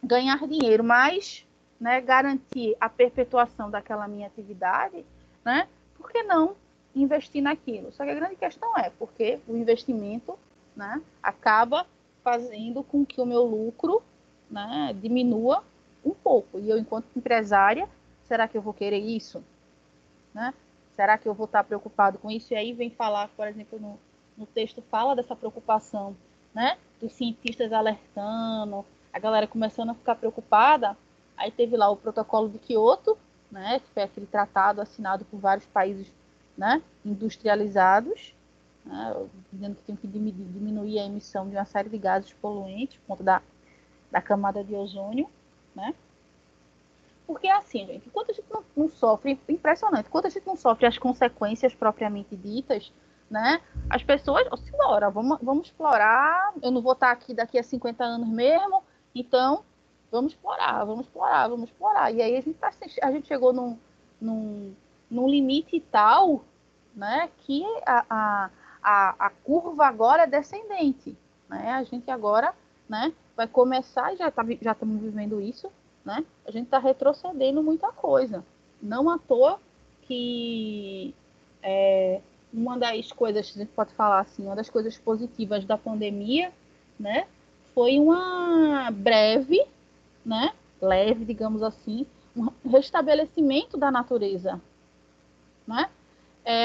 ganhar dinheiro, mas, né, garantir a perpetuação daquela minha atividade, né, por que não investir naquilo? Só que a grande questão é porque o investimento, né, acaba fazendo com que o meu lucro, né, diminua um pouco. E eu, enquanto empresária, será que eu vou querer isso? Né? Será que eu vou estar preocupado com isso? E aí vem falar, por exemplo, no texto fala dessa preocupação, né, dos cientistas alertando, a galera começando a ficar preocupada. Aí teve lá o protocolo de Kyoto, né, que foi aquele tratado assinado por vários países, né, industrializados, né, dizendo que tem que diminuir a emissão de uma série de gases poluentes por conta da camada de ozônio, né? Porque assim, gente, enquanto a gente não sofre, impressionante, enquanto a gente não sofre as consequências propriamente ditas, né, as pessoas, senhora, vamos explorar, eu não vou estar aqui daqui a 50 anos mesmo, então vamos explorar. E aí a gente chegou num limite tal, né, que a curva agora é descendente, né, a gente agora, né, vai começar, já estamos vivendo isso, né? A gente está retrocedendo muita coisa. Não à toa que uma das coisas, a gente pode falar assim, uma das coisas positivas da pandemia, né, foi uma breve, né, leve, digamos assim, um restabelecimento da natureza, né?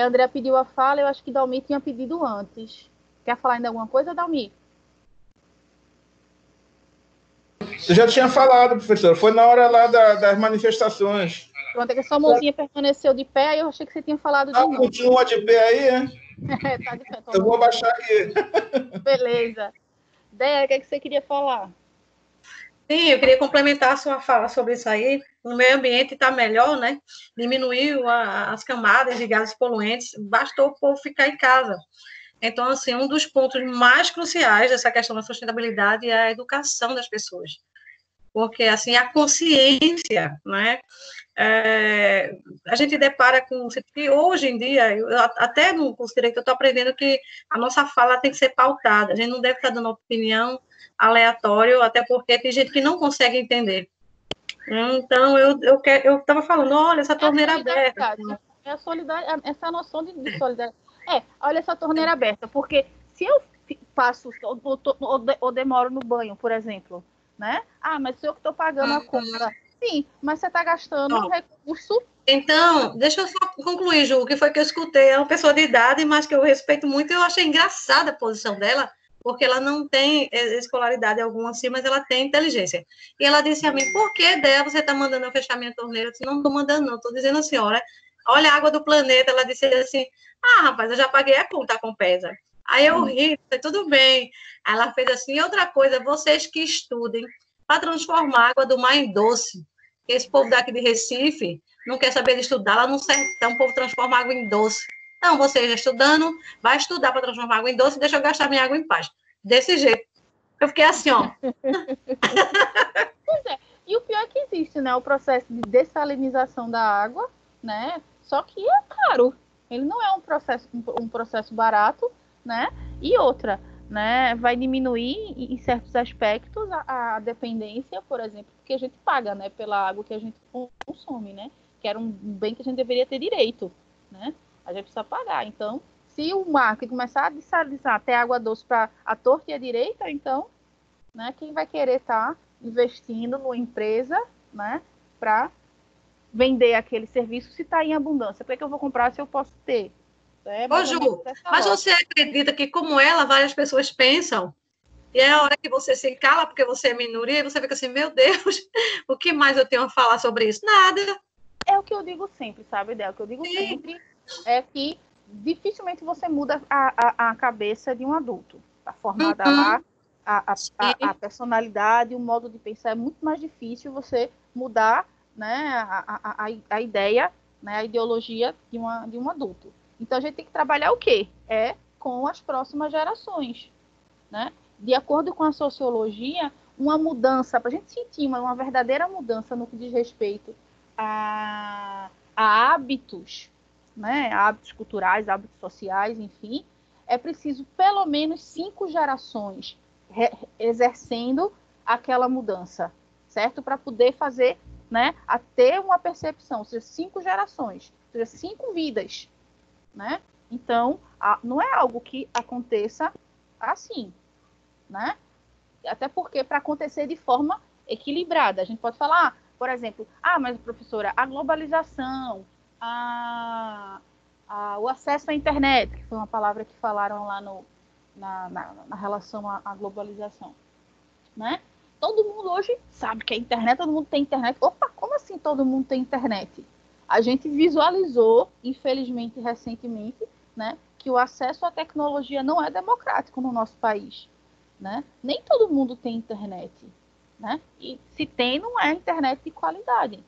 André pediu a fala, eu acho que Dalmi tinha pedido antes. Quer falar ainda alguma coisa, Dalmi? Eu já tinha falado, professor. Foi na hora lá das manifestações. Pronto, é que a sua mãozinha permaneceu de pé, aí eu achei que você tinha falado de novo. Continua de pé aí, né? Tá de pé. Eu vou abaixar aqui. Beleza. Déia, o que você queria falar? Sim, eu queria complementar a sua fala sobre isso aí. O meio ambiente está melhor, né? Diminuiu as camadas de gases poluentes, bastou o povo ficar em casa. Então, assim, um dos pontos mais cruciais dessa questão da sustentabilidade é a educação das pessoas. Porque, assim, a consciência, né? A gente depara com... que hoje em dia, até no curso de Direito, eu estou aprendendo que a nossa fala tem que ser pautada. A gente não deve estar dando opinião aleatória, até porque tem gente que não consegue entender. Então, eu estava falando, olha, essa torneira aberta. É a solidariedade, essa noção de solidariedade. Olha essa torneira aberta, porque se eu passo ou demoro no banho, por exemplo, né? Mas eu que estou pagando a conta. Sim, mas você está gastando um recurso. Então, deixa eu só concluir, Ju, o que foi que eu escutei. É uma pessoa de idade, mas que eu respeito muito, e eu achei engraçada a posição dela, porque ela não tem escolaridade alguma assim, mas ela tem inteligência. E ela disse a mim, por que, Débora, você está mandando eu fechar minha torneira? Eu disse, não estou mandando, não, estou dizendo a senhora, olha a água do planeta. Ela disse assim, rapaz, eu já paguei a conta com Compesa. Aí eu ri, tudo bem. Aí ela fez assim, e outra coisa, vocês que estudem para transformar a água do mar em doce. Esse povo daqui de Recife não quer saber de estudar, lá no sertão o povo transforma água em doce. Não, você já estudando, vai estudar para transformar água em doce, deixa eu gastar minha água em paz. Desse jeito. Eu fiquei assim, ó. Pois é. E o pior é que existe, né? O processo de dessalinização da água, né? Só que é caro. Ele não é um processo barato, né? E outra, né? Vai diminuir em certos aspectos a dependência, por exemplo, que a gente paga, né? Pela água que a gente consome, né? Que era um bem que a gente deveria ter direito, né? A gente precisa pagar. Então, se o marketing começar a dessalinização, até água doce para a torta e a direita, então, né? Quem vai querer estar investindo numa empresa, né? Para vender aquele serviço se está em abundância? Por que eu vou comprar se eu posso ter? Ô, Ju, mas você acredita que, como ela, várias pessoas pensam, e é a hora que você se cala porque você é minoria, e você fica assim, meu Deus, o que mais eu tenho a falar sobre isso? Nada. É o que eu digo sempre, sabe, Del? O que eu digo sempre é que dificilmente você muda a cabeça de um adulto. Está formada lá, a personalidade, o modo de pensar. É muito mais difícil você mudar, né, a ideia, né, a ideologia de um adulto. Então, a gente tem que trabalhar o quê? Com as próximas gerações, né? De acordo com a sociologia, uma mudança, para a gente sentir uma verdadeira mudança no que diz respeito a hábitos, né? Hábitos culturais, hábitos sociais, enfim, é preciso pelo menos 5 gerações exercendo aquela mudança, certo? Para poder fazer, né, a ter uma percepção, ou seja, 5 gerações, ou seja, 5 vidas, né? Então, não é algo que aconteça assim, né? Até porque para acontecer de forma equilibrada, a gente pode falar, por exemplo, mas professora, a globalização, o acesso à internet, que foi uma palavra que falaram lá na relação à globalização, né? Todo mundo hoje sabe que a internet, todo mundo tem internet. Opa, como assim todo mundo tem internet? A gente visualizou, infelizmente, recentemente, né, que o acesso à tecnologia não é democrático no nosso país, né? Nem todo mundo tem internet, né? E se tem, não é internet de qualidade,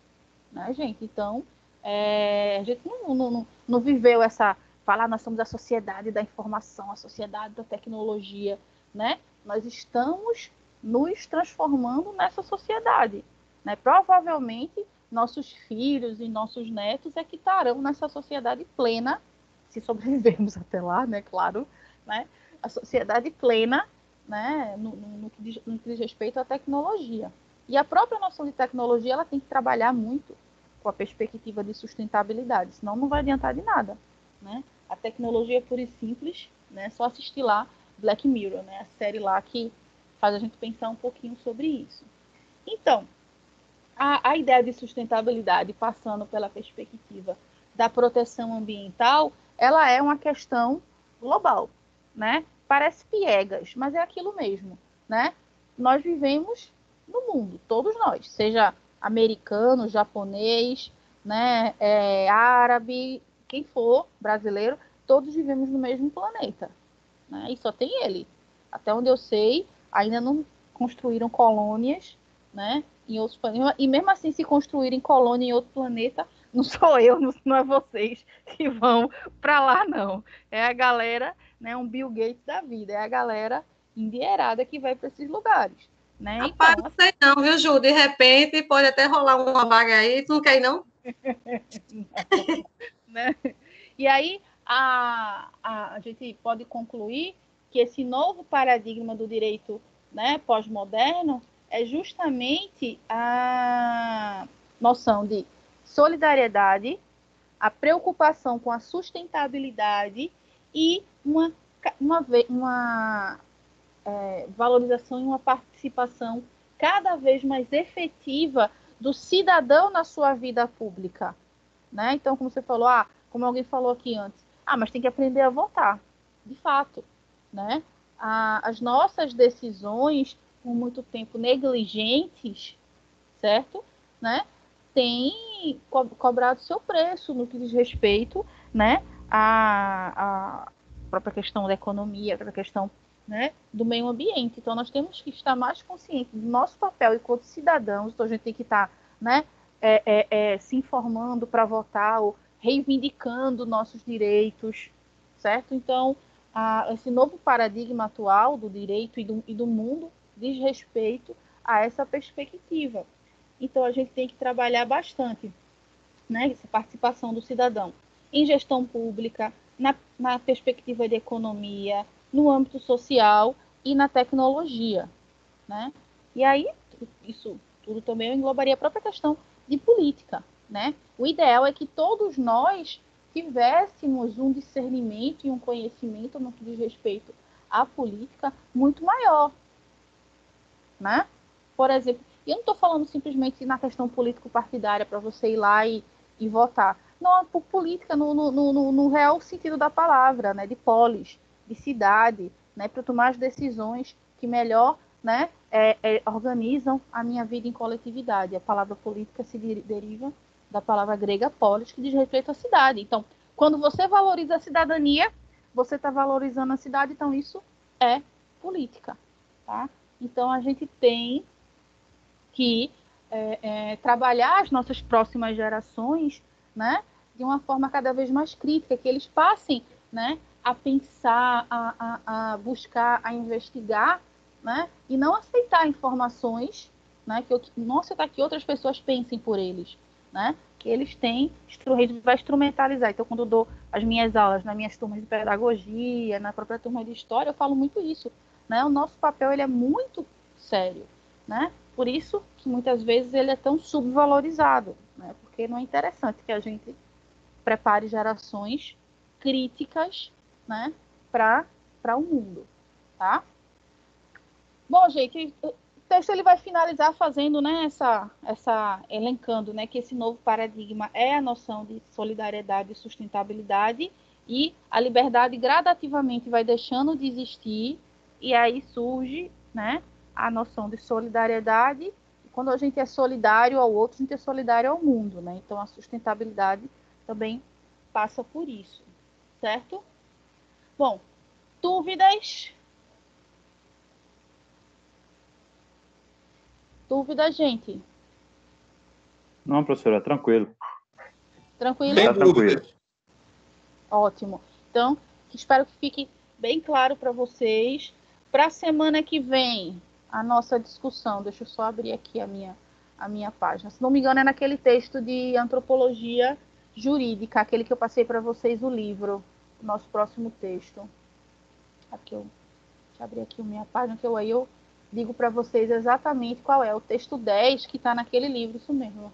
né, gente? Então, a gente não viveu essa... Falar, nós somos a sociedade da informação, a sociedade da tecnologia, né? Nós estamos nos transformando nessa sociedade, né? Provavelmente, nossos filhos e nossos netos é que estarão nessa sociedade plena, se sobrevivermos até lá, né? Claro, né? A sociedade plena, né? No que diz respeito à tecnologia. E a própria noção de tecnologia, ela tem que trabalhar muito com a perspectiva de sustentabilidade, senão não vai adiantar de nada, né? A tecnologia é pura e simples, né? Só assistir lá Black Mirror, né? A série lá que faz a gente pensar um pouquinho sobre isso. Então, a ideia de sustentabilidade, passando pela perspectiva da proteção ambiental, ela é uma questão global, né? Parece piegas, mas é aquilo mesmo, né? Nós vivemos no mundo, todos nós, seja americano, japonês, né, árabe, quem for, brasileiro, todos vivemos no mesmo planeta, né? E só tem ele. Até onde eu sei, ainda não construíram colônias, né, em outros planetas. E mesmo assim, se construírem colônia em outro planeta, não sou eu, não é vocês que vão para lá, não. É a galera, né, um Bill Gates da vida, é a galera endinheirada que vai para esses lugares, né? Rapaz, Então, não sei não, viu, Ju? De repente pode até rolar uma vaga aí, tu não quer ir, não? não, né? E aí a gente pode concluir que esse novo paradigma do direito, né, pós-moderno é justamente a noção de solidariedade, a preocupação com a sustentabilidade e uma valorização e uma participação cada vez mais efetiva do cidadão na sua vida pública, né? Então, como você falou, como alguém falou aqui antes, mas tem que aprender a votar, de fato, né? As nossas decisões, por muito tempo negligentes, certo? Né? Tem cobrado seu preço no que diz respeito, né? A própria questão da economia, a própria questão, né, do meio ambiente. Então, nós temos que estar mais conscientes do nosso papel enquanto cidadãos. Então, a gente tem que estar, né, se informando para votar ou reivindicando nossos direitos, certo? Então, esse novo paradigma atual do direito e do mundo diz respeito a essa perspectiva. Então, a gente tem que trabalhar bastante, né, essa participação do cidadão em gestão pública, na perspectiva de economia, no âmbito social e na tecnologia, né? E aí, isso tudo também englobaria a própria questão de política, né? O ideal é que todos nós tivéssemos um discernimento e um conhecimento no que diz respeito à política muito maior, né? Por exemplo, eu não estou falando simplesmente na questão político-partidária para você ir lá e votar. Não, por política no real sentido da palavra, né? De polis, de cidade, né? Para tomar as decisões que melhor, né, organizam a minha vida em coletividade. A palavra política se deriva da palavra grega polis, que diz respeito à cidade. Então, quando você valoriza a cidadania, você está valorizando a cidade, então isso é política, tá? Então, a gente tem que trabalhar as nossas próximas gerações, né, de uma forma cada vez mais crítica, que eles passem, né, a pensar, a buscar, a investigar, né, e não aceitar informações, né, não aceitar que outras pessoas pensem por eles, né, que eles têm, a gente vai instrumentalizar. Então, quando eu dou as minhas aulas nas minhas turmas de pedagogia, na própria turma de história, eu falo muito isso, né, o nosso papel ele é muito sério, né? Por isso que muitas vezes ele é tão subvalorizado, né? Porque não é interessante que a gente prepare gerações críticas, né, para o mundo, tá? Bom, gente, o texto ele vai finalizar fazendo, né, essa elencando, né, que esse novo paradigma é a noção de solidariedade e sustentabilidade, e a liberdade gradativamente vai deixando de existir, e aí surge, né, a noção de solidariedade. Quando a gente é solidário ao outro, a gente é solidário ao mundo, né? Então a sustentabilidade também passa por isso, certo? Bom, dúvidas? Dúvidas, gente? Não, professora, tranquilo. Tranquilo? Sem Tá tranquilo. dúvidas. Ótimo. Então, espero que fique bem claro para vocês. Para a semana que vem, a nossa discussão, deixa eu só abrir aqui a minha página. Se não me engano, é naquele texto de antropologia jurídica, aquele que eu passei para vocês, o livro, o nosso próximo texto. Aqui deixa eu abrir aqui a minha página, que aí eu digo para vocês exatamente qual é o texto 10 que está naquele livro, isso mesmo.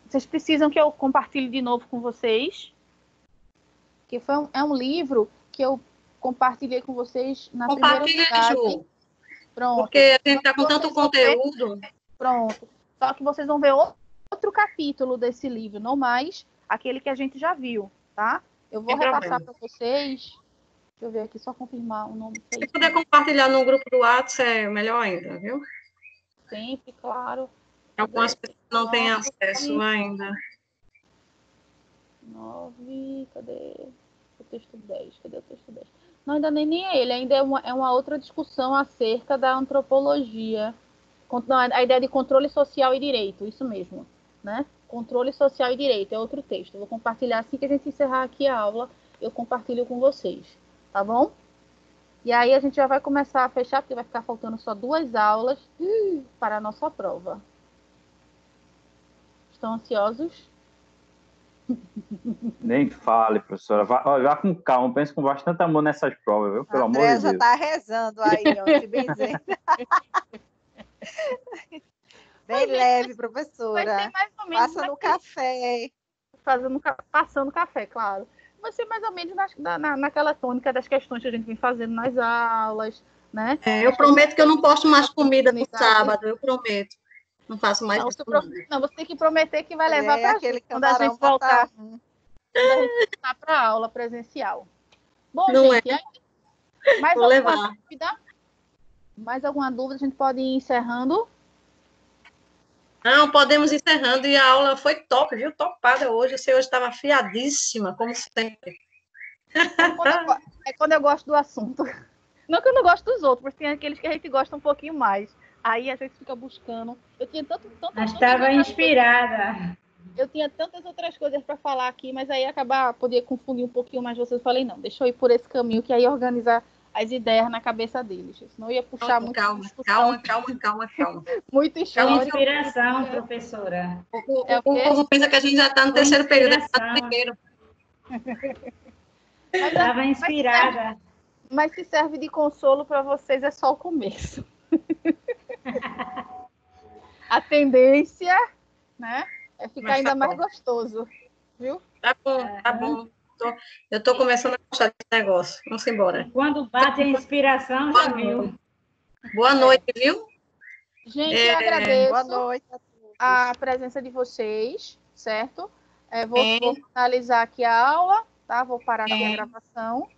Vocês precisam que eu compartilhe de novo com vocês? Que é um livro que eu compartilhei com vocês na primeira unidade. Ju. Pronto. Porque a gente está com tanto conteúdo. Pronto. Só que vocês vão ver outro capítulo desse livro, não mais aquele que a gente já viu, tá? Eu vou repassar para vocês. Deixa eu ver aqui, só confirmar o nome. Se puder compartilhar no grupo do WhatsApp, é melhor ainda, viu? Sempre, claro. Algumas pessoas não têm acesso ainda. 9, cadê o texto 10? Cadê o texto 10? Não, ainda nem é ele, ainda é uma outra discussão acerca da antropologia. Não, a ideia de controle social e direito, isso mesmo, né? Controle social e direito, é outro texto. Eu vou compartilhar assim que a gente encerrar aqui a aula, eu compartilho com vocês, tá bom? E aí a gente já vai começar a fechar, porque vai ficar faltando só 2 aulas para a nossa prova. Estão ansiosos? Nem fale, professora. Vá com calma, pense com bastante amor nessas provas, viu? Pelo amor de Deus. Já está rezando aí, ó, te benzendo. Bem leve, professora. Vai ser mais ou menos passa no café. Passando café, claro. Vai ser mais ou menos naquela tônica das questões que a gente vem fazendo nas aulas, né? Eu prometo que eu não posto mais comida no sábado, eu prometo. Não faço mais isso. Não, você tem que prometer que vai levar para aquele quando a gente voltar. Quando a gente voltar para a aula presencial. Bom, não gente, é. mais alguma dúvida? Mais alguma dúvida? A gente pode ir encerrando? Não, podemos ir encerrando. E a aula foi top, viu? Topada hoje. Você hoje estava afiadíssima, como sempre. É quando eu gosto do assunto. Não que eu não gosto dos outros, mas tem aqueles que a gente gosta um pouquinho mais. Aí a gente fica buscando. Eu tinha estava inspirada. Eu tinha tantas outras coisas para falar aqui, mas aí podia confundir um pouquinho mais vocês. Eu falei, não, deixa eu ir por esse caminho, que aí organizar as ideias na cabeça deles. Senão eu ia puxar muito. Calma. Muito histórico. Inspiração, professora. O povo pensa que a gente já está no terceiro período. Estava inspirada. Mas se serve de consolo para vocês, é só o começo. A tendência, né, é ficar ainda mais gostoso, viu? Tá bom. Eu estou começando a gostar desse negócio. Vamos embora. Quando bate a inspiração, já viu. Boa noite, viu? Gente, eu agradeço boa noite a presença de vocês, certo? Vou finalizar aqui a aula, tá? Vou parar aqui a gravação.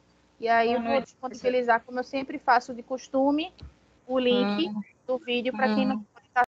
E aí eu vou disponibilizar, como eu sempre faço de costume, o link do vídeo para quem não